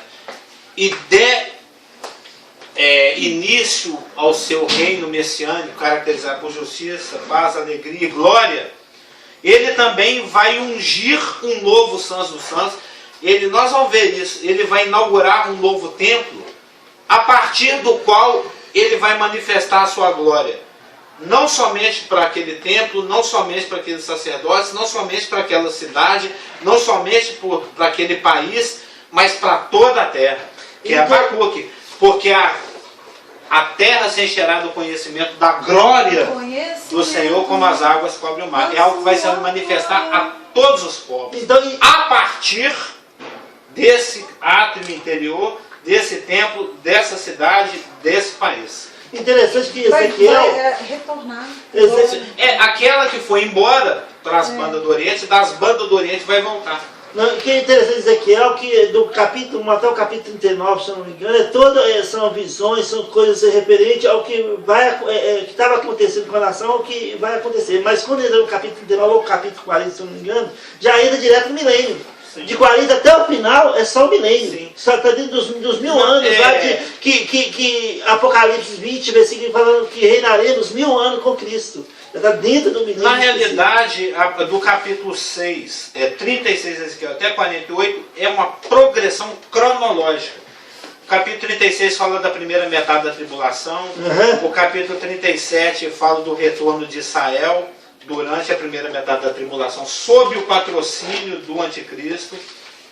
e der início ao seu reino messiânico, caracterizado por justiça, paz, alegria e glória, ele também vai ungir um novo Santo dos Santos. Nós vamos ver isso, ele vai inaugurar um novo templo, a partir do qual ele vai manifestar a sua glória. Não somente para aquele templo, não somente para aqueles sacerdotes, não somente para aquela cidade, não somente para aquele país, mas para toda a terra. Que é Abacuque. Porque a terra se encherá do conhecimento da glória do Senhor, como as águas cobrem o mar. É algo que vai se manifestar a todos os povos. Então, A partir desse átrio interior, desse templo, dessa cidade, desse país. interessante que Vai Ezequiel... retornar. Aquela que foi embora para as bandas do Oriente, das bandas do Oriente vai voltar. Não, o que é interessante Ezequiel, que do capítulo 1 até o capítulo 39, se eu não me engano, são visões, são coisas referentes ao que que estava acontecendo com a nação, ao que vai acontecer. Mas quando entra no capítulo 39 ou o capítulo 40, se eu não me engano, já entra direto no milênio. Sim. De 40 até o final é só o milênio. Sim. Só está dentro dos 1000 anos lá que Apocalipse 20, versículo falando que reinaremos 1000 anos com Cristo. Já está dentro do milênio. Na realidade, do capítulo 6, 36 de Ezequiel até 48, é uma progressão cronológica. O capítulo 36 fala da primeira metade da tribulação. O capítulo 37 fala do retorno de Israel durante a primeira metade da tribulação, sob o patrocínio do anticristo,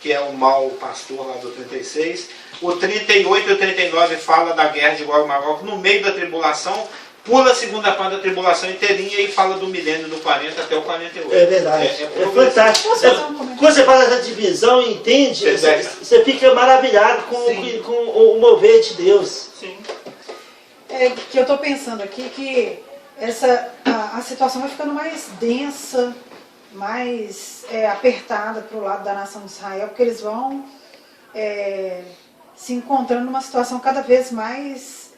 que é o mau pastor lá do 36. O 38 e o 39 fala da guerra de Gog e Magog no meio da tribulação, pula a segunda parte da tribulação inteirinha e fala do milênio do 40 até o 48. É verdade. É fantástico. Quando você faz essa divisão e entende, você fica maravilhado com o mover de Deus. Sim. Que eu estou pensando aqui que a situação vai ficando mais densa, mais apertada para o lado da nação de Israel, porque eles vão se encontrando numa situação cada vez mais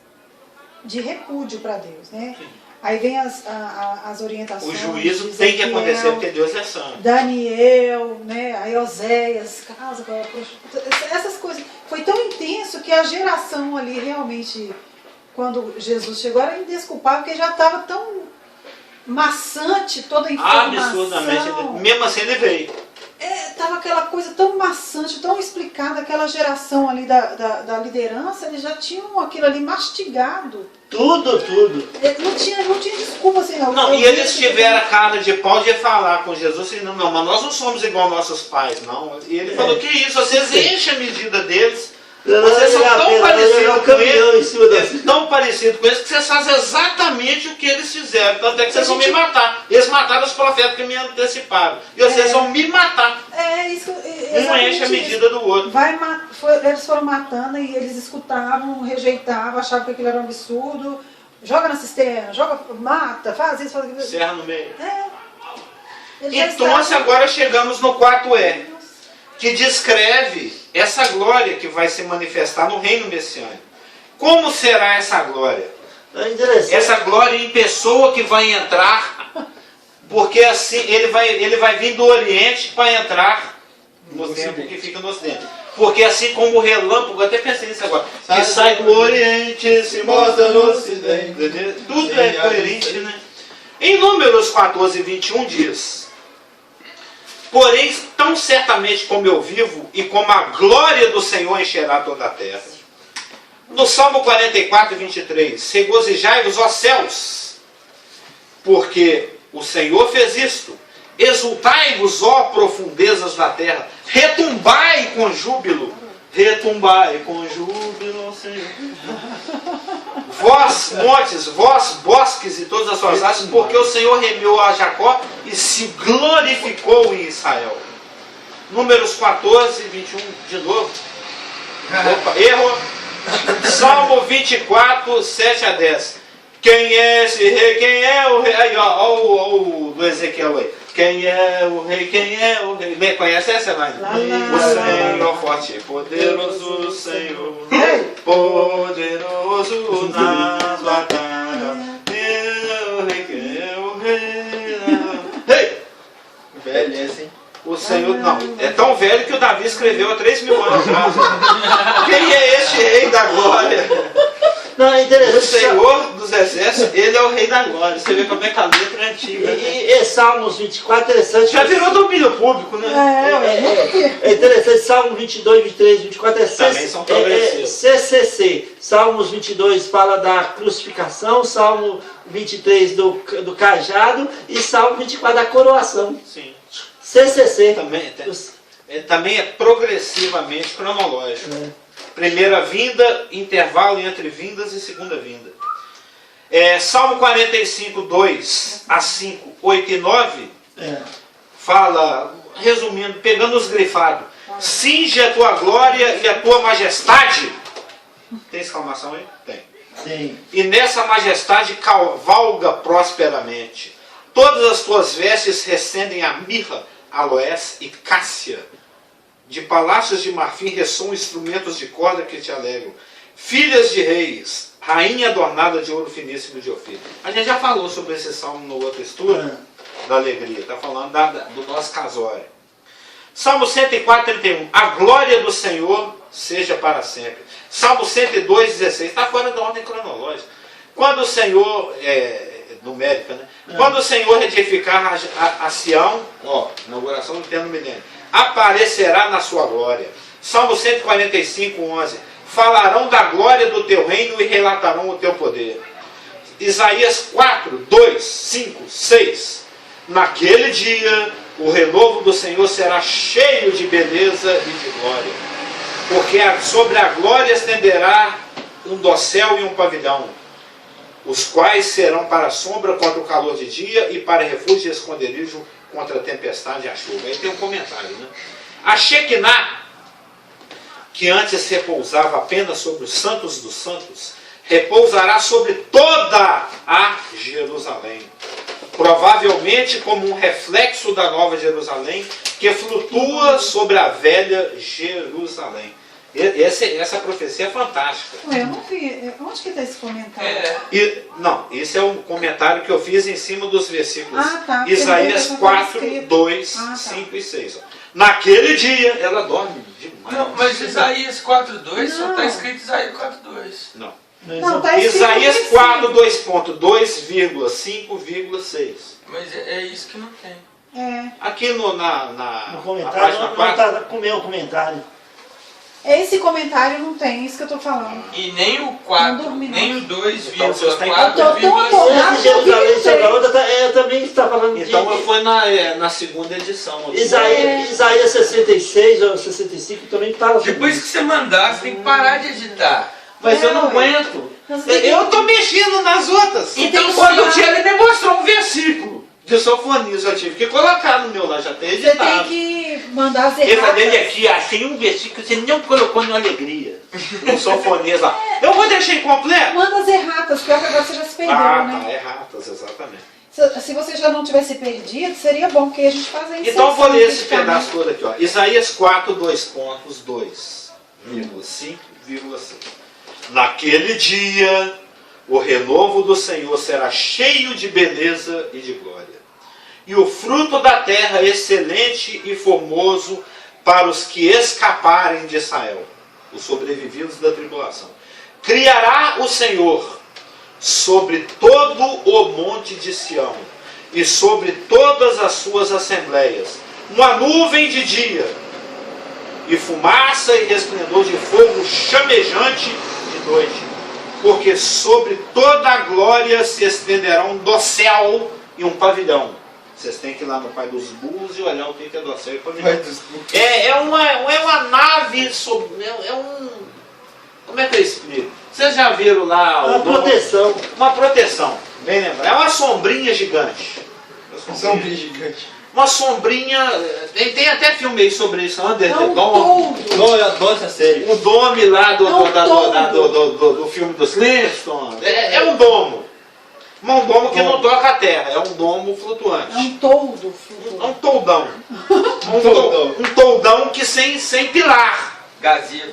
de repúdio para Deus, né? Sim. Aí vem as orientações. O juízo tem que acontecer porque Deus é santo. Daniel, né? Aí Oséias, casa com a prostituta. Essas coisas. Foi tão intenso que a geração ali realmente, quando Jesus chegou, era indesculpável, porque já estava tão maçante toda a informação. Absurdamente. Mesmo assim ele veio. Tava aquela coisa tão maçante, tão explicada, aquela geração ali da liderança, eles já tinham aquilo ali mastigado. Tudo. Não tinha desculpa assim, não. Não, e eles tiveram a cara de pau de falar com Jesus assim, não, mas nós não somos igual nossos pais, não. E ele falou, que isso, vocês enchem a medida deles. Vocês são tão parecidos com eles, tão parecidos com eles, que vocês fazem exatamente o que eles fizeram. Tanto é que vocês vão me matar. Eles mataram os profetas que me anteciparam. E vocês vão me matar. Isso. Um enche a medida do outro. Eles foram matando e eles escutavam, rejeitavam, achavam que aquilo era um absurdo. Joga na cisterna, mata, faz isso, faz aquilo. Serra no meio. Então, agora chegamos no 4E, que descreve essa glória que vai se manifestar no reino messiânico. Como será essa glória? Essa glória em pessoa que vai entrar, porque assim ele vai vir do Oriente para entrar no tempo que fica no Ocidente. Porque assim como o relâmpago, eu até pensei nisso agora, que sai do Oriente, se mostra no Ocidente. Tudo é coerente, né? Em Números 14, 21 diz: porém, tão certamente como eu vivo, e como a glória do Senhor encherá toda a terra. No Salmo 44, 23, regozijai-vos, ó céus, porque o Senhor fez isto. Exultai-vos, ó profundezas da terra. Retumbai com júbilo. Retumbai com júbilo, Senhor. Vós, montes, vós, bosques e todas as suas árvores, porque o Senhor remiu a Jacó e se glorificou em Israel. Números 14, 21, de novo. Opa, erro. Salmo 24, 7 a 10. Quem é esse rei? Quem é o rei? Aí, ó o do Ezequiel aí. Quem é o rei? Quem é o rei? Bem, conhece essa, Elaine? O Senhor forte e poderoso, Senhor. Poderoso nas batalhas. Quem é o rei? Rei! Velho esse, hein? O Senhor, não, é tão velho que o Davi escreveu há 3.000 anos atrás. Quem é este rei da glória? Não, é O interessante. Senhor dos Exércitos, ele é o Rei da Glória. Você vê como é que a letra é antiga. Né? E Salmos 24, interessante. Já virou domínio público, né? É interessante, Salmo 22, 23, 24 Também são progressivos. CCC. Salmos 22 fala da crucificação, Salmo 23 do cajado e Salmo 24 da coroação. Sim. CCC. Também é progressivamente cronológico. Primeira vinda, intervalo entre vindas e segunda vinda. Salmo 45, 2 a 5, 8 e 9 fala, resumindo, pegando os grifados: cinge a tua glória e a tua majestade. Tem exclamação aí? Tem. Sim. E nessa majestade cavalga prosperamente. Todas as tuas vestes recendem a mirra, aloés e cássia. De palácios de marfim ressoam instrumentos de corda que te alegram. Filhas de reis, rainha adornada de ouro finíssimo de Ofir. A gente já falou sobre esse salmo no outro estudo, da alegria. Está falando do nosso casório. Salmo 104, 31. A glória do Senhor seja para sempre. Salmo 102, 16. Está fora da ordem cronológica. Quando o Senhor, numérica, né? Quando o Senhor edificar a Sião, inauguração do terno milênio, aparecerá na sua glória. Salmo 145, 11. Falarão da glória do teu reino e relatarão o teu poder. Isaías 4, 2, 5, 6. Naquele dia, o renovo do Senhor será cheio de beleza e de glória. Porque sobre a glória estenderá um dossel e um pavilhão, os quais serão para a sombra contra o calor de dia e para refúgio e esconderijo contra a tempestade e a chuva. Aí tem um comentário, né? A Shekinah, que antes repousava apenas sobre os santos dos santos, repousará sobre toda a Jerusalém. Provavelmente como um reflexo da nova Jerusalém, que flutua sobre a velha Jerusalém. Essa profecia é fantástica. Eu não vi. Onde que está esse comentário? Esse é um comentário que eu fiz em cima dos versículos tá, Isaías 4, 2, 5 e 6. Naquele dia, ela dorme demais. Não, mas Isaías 4.2 só está escrito Isaías 4.2. Não. Não, tá escrito Isaías em 4, 2.2,5,6. Mas é isso que não tem. Aqui No na comentário, página não 4. está com o meu comentário. Esse comentário não tem, isso que eu estou falando. E nem o 4, Não dormi, não. nem o 2,4, Então, você está Eu tô tão empolgada. Esse Jerusalém sobre a outra, eu também está falando Então de... foi na segunda edição. Aqui. Isaías 66 ou 65 também fala sobre Depois que você mandar, você tem que parar de editar. Mas eu não aguento. Eu estou mexendo nas outras. Então, Então, quando se- ele me mostrou um versículo de Sofonias, eu tive que colocar no meu lá, já tem Você tem editado. que mandar as Ele falou, ele erratas. aqui, achei um versículo que você não colocou no Alegria. No Sofonias lá. Eu vou deixar incompleto. Manda as erratas, porque agora você já se perdeu, né? É ratas, exatamente. Se você já não tivesse perdido, seria bom, porque a gente faz a Então eu vou ler esse inserção, pedaço todo aqui, ó. Isaías 4, 2.5,6. Naquele dia, o renovo do Senhor será cheio de beleza e de glória. E o fruto da terra excelente e formoso para os que escaparem de Israel, os sobrevividos da tribulação. Criará o Senhor sobre todo o monte de Sião e sobre todas as suas assembleias uma nuvem de dia e fumaça e resplendor de fogo chamejante de noite, porque sobre toda a glória se estenderá um dossel e um pavilhão. Vocês têm que ir lá no Pai dos Burros e olhar o que é dossel e pavilhão. É uma nave sobre... Como é que eu explico? Vocês já viram lá... Uma proteção. Uma proteção, bem lembrado. É uma sombrinha gigante. Sombrinha gigante. Uma sombrinha... Tem até filme aí sobre isso, Under É the um Dome. toldo. Não, eu adoro essa série. O dome lá toldo. do filme dos Flintstones. É um domo. Mas um domo que não toca a terra. É um domo flutuante. É um toldo. É um toldão. toldão. Um toldão que sem pilar. Gazebo.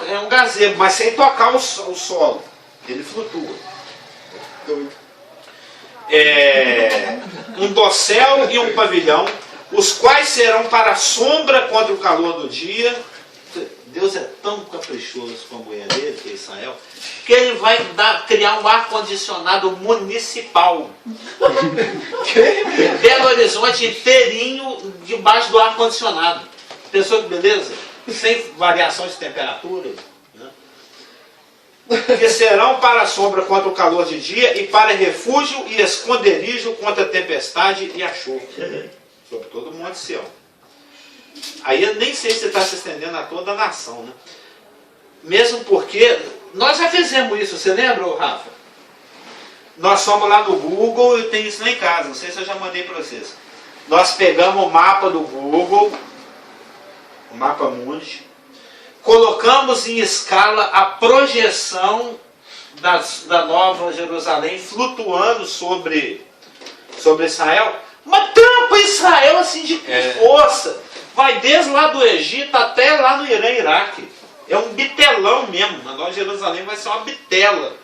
É um gazebo, mas sem tocar o solo. Ele flutua. Um dossel e um pavilhão, os quais serão para a sombra contra o calor do dia. Deus é tão caprichoso com a mulher dele, que é Israel, que ele vai criar um ar-condicionado municipal. Belo Horizonte inteirinho debaixo do ar-condicionado. Pensou que beleza? Sem variação de temperatura. Né? Que serão para a sombra contra o calor de dia e para refúgio e esconderijo contra a tempestade e a chuva. Sobre todo o monte Sião. Aí eu nem sei se está se estendendo a toda a nação, né? Mesmo porque nós já fizemos isso, você lembra, Rafa? Nós fomos lá no Google e tem isso lá em casa, não sei se eu já mandei para vocês. Nós pegamos o mapa do Google, o mapa mundi, colocamos em escala a projeção da Nova Jerusalém flutuando sobre Israel. Uma tampa Israel assim de força. Vai desde lá do Egito até lá no Irã e Iraque. É um bitelão mesmo. A Nova Jerusalém vai ser uma bitela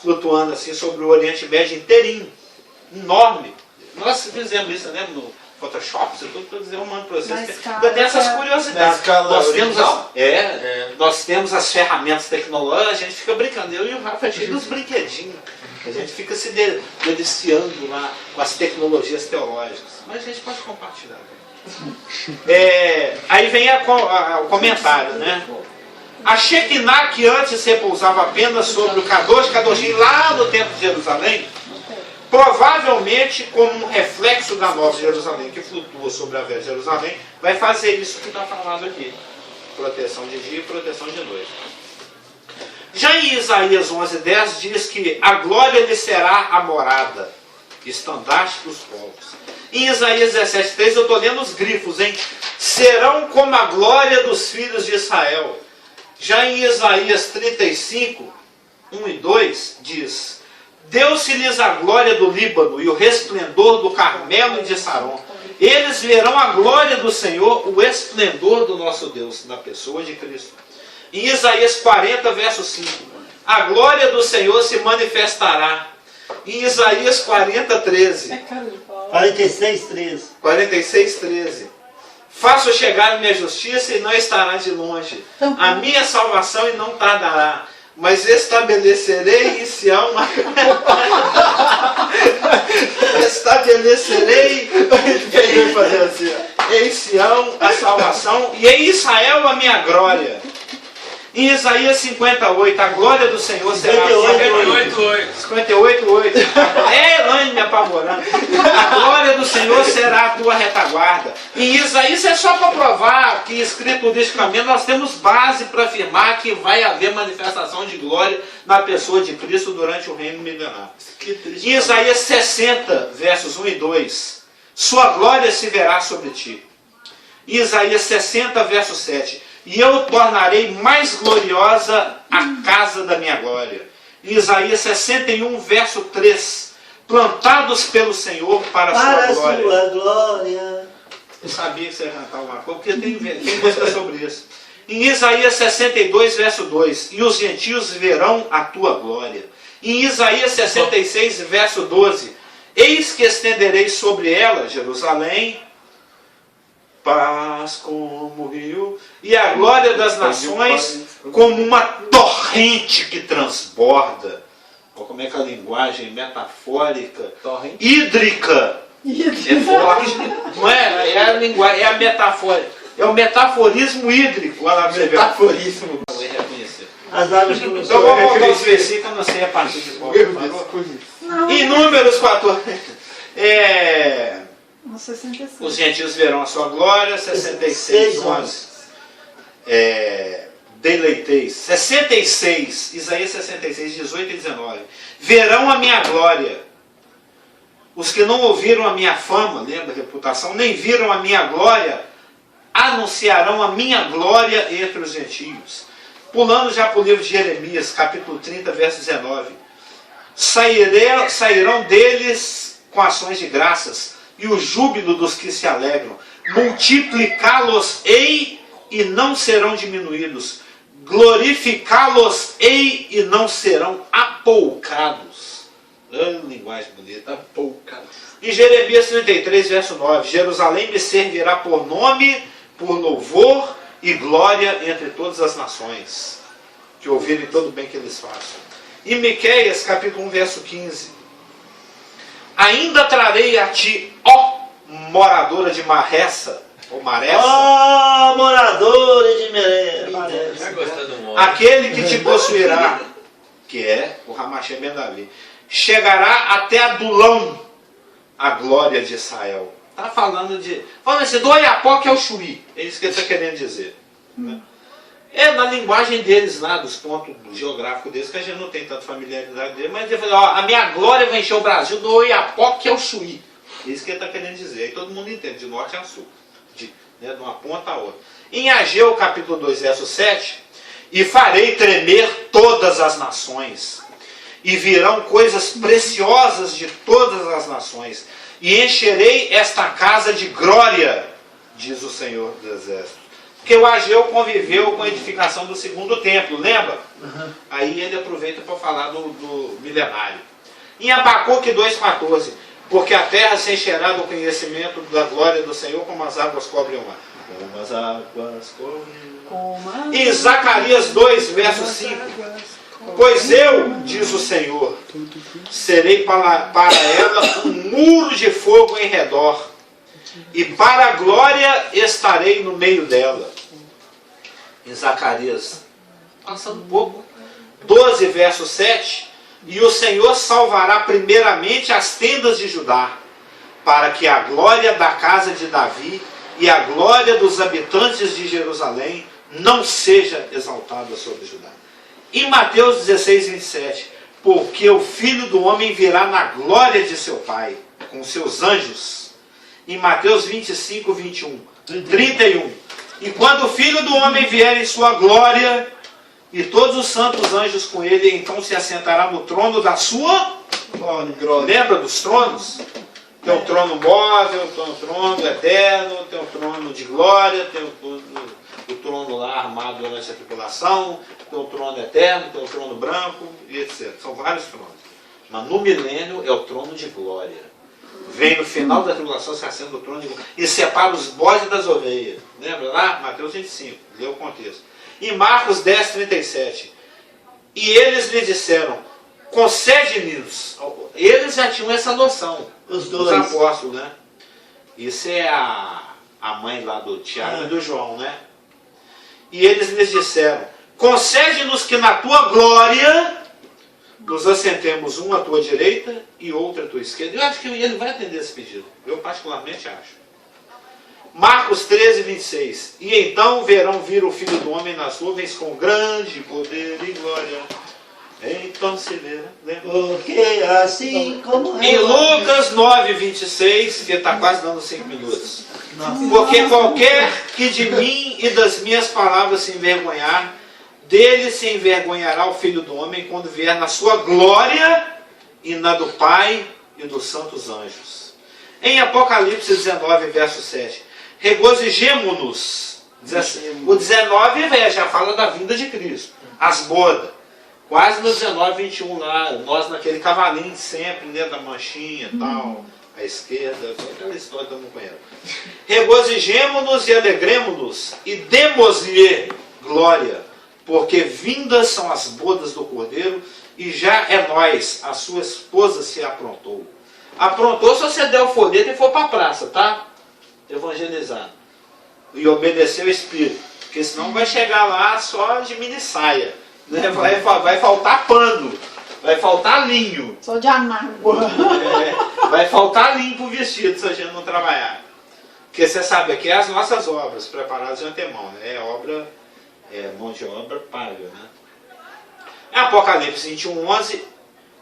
flutuando assim sobre o Oriente Médio inteirinho. Enorme. Nós fizemos isso, né? No Photoshop, eu mando para vocês. Tem essas curiosidades. Nós temos as ferramentas tecnológicas, a gente fica brincando. Eu e o Rafa é cheio dos brinquedinhos. A gente fica se deliciando lá com as tecnologias teológicas. Mas a gente pode compartilhar. Aí vem o comentário, né? A Shekinah, que antes repousava apenas sobre o Kadosh Kadoshim lá no templo de Jerusalém, provavelmente como um reflexo da Nova Jerusalém que flutua sobre a velha Jerusalém, vai fazer isso que está falando aqui: proteção de dia e proteção de noite. Já em Isaías 11:10 diz que a glória lhe será a morada, estandarte dos povos. Em Isaías 17:3 eu estou lendo os grifos, hein? Serão como a glória dos filhos de Israel. Já em Isaías 35, 1 e 2 diz: deu-se-lhes a glória do Líbano e o resplendor do Carmelo e de Saron. Eles verão a glória do Senhor, o esplendor do nosso Deus, na pessoa de Cristo. Em Isaías 40, verso 5, a glória do Senhor se manifestará. Em Isaías 40, 13. 46, 13. Faço chegar a minha justiça e não estará de longe. A minha salvação e não tardará. Mas estabelecerei em Sião em Sião a salvação e em Israel a minha glória. Em Isaías 58, a glória do Senhor será... 58:8. Elaine me apavorando. A glória do Senhor será a tua retaguarda. Em Isaías é só para provar que, escrituristicamente, nós temos base para afirmar que vai haver manifestação de glória na pessoa de Cristo durante o reino milenar. Em Isaías 60, versos 1 e 2, sua glória se verá sobre ti. Em Isaías 60, verso 7, e eu tornarei mais gloriosa a casa da minha glória. Em Isaías 61, verso 3, plantados pelo Senhor para a sua glória. Eu sabia que você ia cantar uma coisa, porque tem música sobre isso. Em Isaías 62, verso 2, e os gentios verão a tua glória. Em Isaías 66, verso 12, eis que estenderei sobre ela, Jerusalém, paz como o rio, e a glória das nações como uma torrente que transborda. Olha como é que a linguagem metafórica, hídrica, é forte. Não é? É a linguagem, é a metáfora. É o metaforismo hídrico. Olha lá, você vê. Metaforismo. Eu ia reconhecer. Então vamos voltar aos versículos, eu não sei a partir de qual. Em Números 14. Os gentios verão a sua glória. 66, 11. Deleiteis. 66, Isaías 66, 18 e 19. Verão a minha glória. Os que não ouviram a minha fama, lembra a reputação, nem viram a minha glória, anunciarão a minha glória entre os gentios. Pulando já para o livro de Jeremias, capítulo 30, verso 19. Sairão deles com ações de graças, e o júbilo dos que se alegram. Multiplicá-los-ei e não serão diminuídos. Glorificá-los-ei e não serão apoucados. Linguagem bonita, apoucados. Em Jeremias 33, verso 9. Jerusalém me servirá por nome, por louvor e glória entre todas as nações, que ouvirem todo o bem que eles façam. Em Miqueias, capítulo 1, verso 15. Ainda trarei a ti, ó moradora de Maressa, ou Maressa, Ó, moradores de Meré. Já gostou do mundo. aquele que te possuirá, que é o Ramachim ben Davi, chegará até Adulão, a glória de Israel. Está falando de... Falando assim, do Oiapoque ao Chuí. É isso que ele está querendo dizer. Né? É na linguagem deles lá, dos pontos geográficos deles, que a gente não tem tanta familiaridade dele, mas ele falou, ó, a minha glória vai encher o Brasil do Oiapoque ao Chuí. É isso que ele está querendo dizer. Aí todo mundo entende, de norte a sul. De uma ponta a outra. Em Ageu, capítulo 2, verso 7, e farei tremer todas as nações, e virão coisas preciosas de todas as nações, e encherei esta casa de glória, diz o Senhor dos Exércitos. Porque o Ageu conviveu com a edificação do segundo templo, lembra? Aí ele aproveita para falar do milenário. Em Abacuque 2,14, porque a terra se encherá do conhecimento da glória do Senhor, como as águas cobrem o mar. Como as águas cobrem. Em Zacarias 2, verso 5, pois eu, diz o Senhor, serei para ela um muro de fogo em redor, e para a glória estarei no meio dela. Em Zacarias, passando um pouco, 12, verso 7, e o Senhor salvará primeiramente as tendas de Judá, para que a glória da casa de Davi e a glória dos habitantes de Jerusalém não seja exaltada sobre Judá. Em Mateus 16, 27, porque o Filho do Homem virá na glória de seu Pai, com seus anjos. Em Mateus 25, 21, 31, e quando o Filho do Homem vier em sua glória, e todos os santos anjos com ele, então se assentará no trono da sua glória. Lembra dos tronos? Tem um trono móvel, tem um trono eterno, tem um trono de glória, tem o trono lá armado durante a tripulação, tem o trono eterno, tem o trono branco, e etc. São vários tronos. Mas no milênio é o trono de glória. Vem no final da tribulação, se assenta no trono de glória e separa os bodes das ovelhas. Lembra lá? Mateus 25, lê o contexto. Em Marcos 10, 37, e eles lhe disseram, concede-nos. Eles já tinham essa noção, os apóstolos, né? Isso é a mãe lá do Tiago e do João, né? E eles lhes disseram, concede-nos que na tua glória nos assentemos um à tua direita e outro à tua esquerda. Eu acho que ele vai atender esse pedido. Eu particularmente acho. Marcos 13, 26. E então verão vir o Filho do Homem nas nuvens com grande poder e glória. Então se lembra. Porque assim como Em Lucas 9, 26, que está quase dando 5 minutos. Porque qualquer que de mim e das minhas palavras se envergonhar, dele se envergonhará o Filho do Homem quando vier na sua glória e na do Pai e dos santos anjos. Em Apocalipse 19, verso 7. Regozijemo-nos. O 19 já fala da vinda de Cristo. As bodas. Quase no 19, 21 lá. Nós naquele cavalinho sempre, dentro da manchinha e tal. À esquerda. Aquela história que eu não conheço. Regozijemo-nos e alegremo-nos. E demos-lhe glória. Porque vindas são as bodas do Cordeiro, e já é nós, a sua esposa se aprontou. Aprontou se você der o folheto e for para a praça, tá? Evangelizar. E obedecer o Espírito. Porque senão vai chegar lá só de mini saia. Né? Vai faltar pano. Vai faltar linho. Só de anágua. Vai faltar linho para o vestido se a gente não trabalhar. Porque você sabe, aqui é as nossas obras preparadas de antemão. Né? É obra... mão de obra paga, né? Em Apocalipse 21, 11,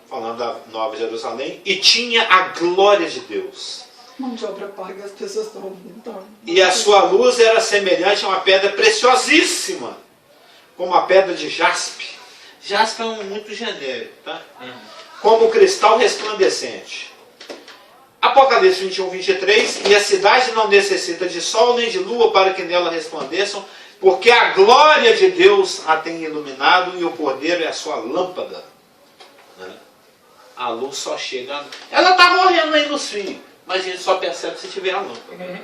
falando da Nova Jerusalém, e tinha a glória de Deus. Mão de obra paga, as pessoas estão... E a sua luz era semelhante a uma pedra preciosíssima, como a pedra de jaspe. Jaspe é muito genérico, tá? Como cristal resplandecente. Apocalipse 21, 23, e a cidade não necessita de sol nem de lua para que nela resplandeçam, porque a glória de Deus a tem iluminado e o Cordeiro é a sua lâmpada. Né? A luz só chega... Ela está morrendo aí nos fios, mas a gente só percebe se tiver a lâmpada.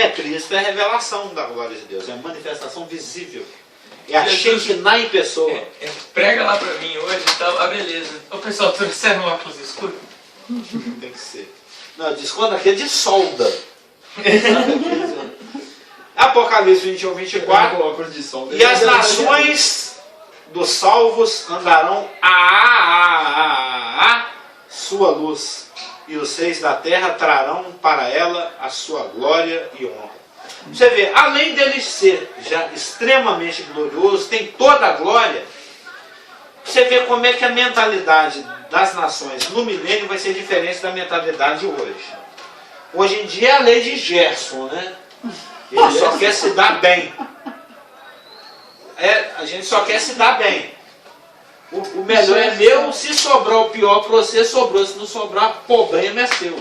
Cristo é a revelação da glória de Deus, é a manifestação visível. É a Shekinah em pessoa. Prega lá pra mim hoje e tal. Ah, beleza. Ô pessoal, trouxeram um óculos escuro? Tem que ser. Não, desconto aqui é de solda. Sabe aqueles, Apocalipse 21, 24. óculos de sol. E as nações dos salvos andarão a sua luz. E os reis da terra trarão para ela a sua glória e honra. Você vê, além dele ser já extremamente glorioso, tem toda a glória. Você vê como é que a mentalidade das nações no milênio vai ser diferente da mentalidade de hoje. Hoje em dia é a lei de Gerson, né? Ele só quer se dar bem. A gente só quer se dar bem. O melhor é meu, se sobrar o pior para você, sobrou. Se não sobrar, problema é seu.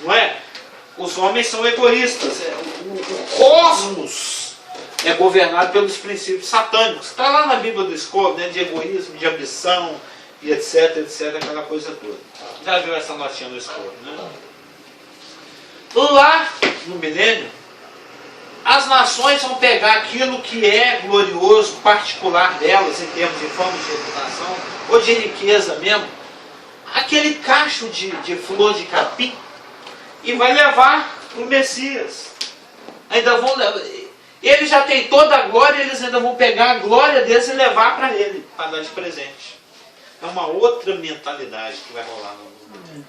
Não é? Os homens são egoístas. O cosmos é governado pelos princípios satânicos. Está lá na Bíblia do Escovo, né, de egoísmo, de ambição, e etc, aquela coisa toda. Já viu essa notinha no Escovo, né? Lá no milênio, as nações vão pegar aquilo que é glorioso, particular delas, em termos de fama, de reputação, ou de riqueza mesmo, aquele cacho de flor de capim, e vai levar para o Messias. Ainda vão levar. Ele já tem toda a glória, eles ainda vão pegar a glória deles e levar para ele, para dar de presente. É uma outra mentalidade que vai rolar no mundo.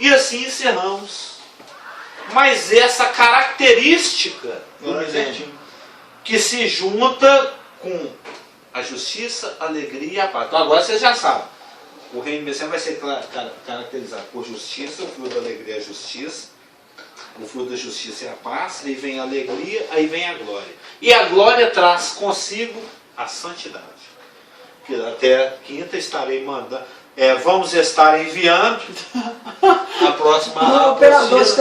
E assim encerramos. Mas essa característica do milênio, que se junta com a justiça, a alegria e a paz. Então agora vocês já sabem. O reino messiânico vai ser caracterizado por justiça, o fruto da alegria é a justiça, o fruto da justiça é a paz, aí vem a alegria, aí vem a glória. E a glória traz consigo a santidade. Que até quinta estarei mandando, vamos estar enviando a próxima operador de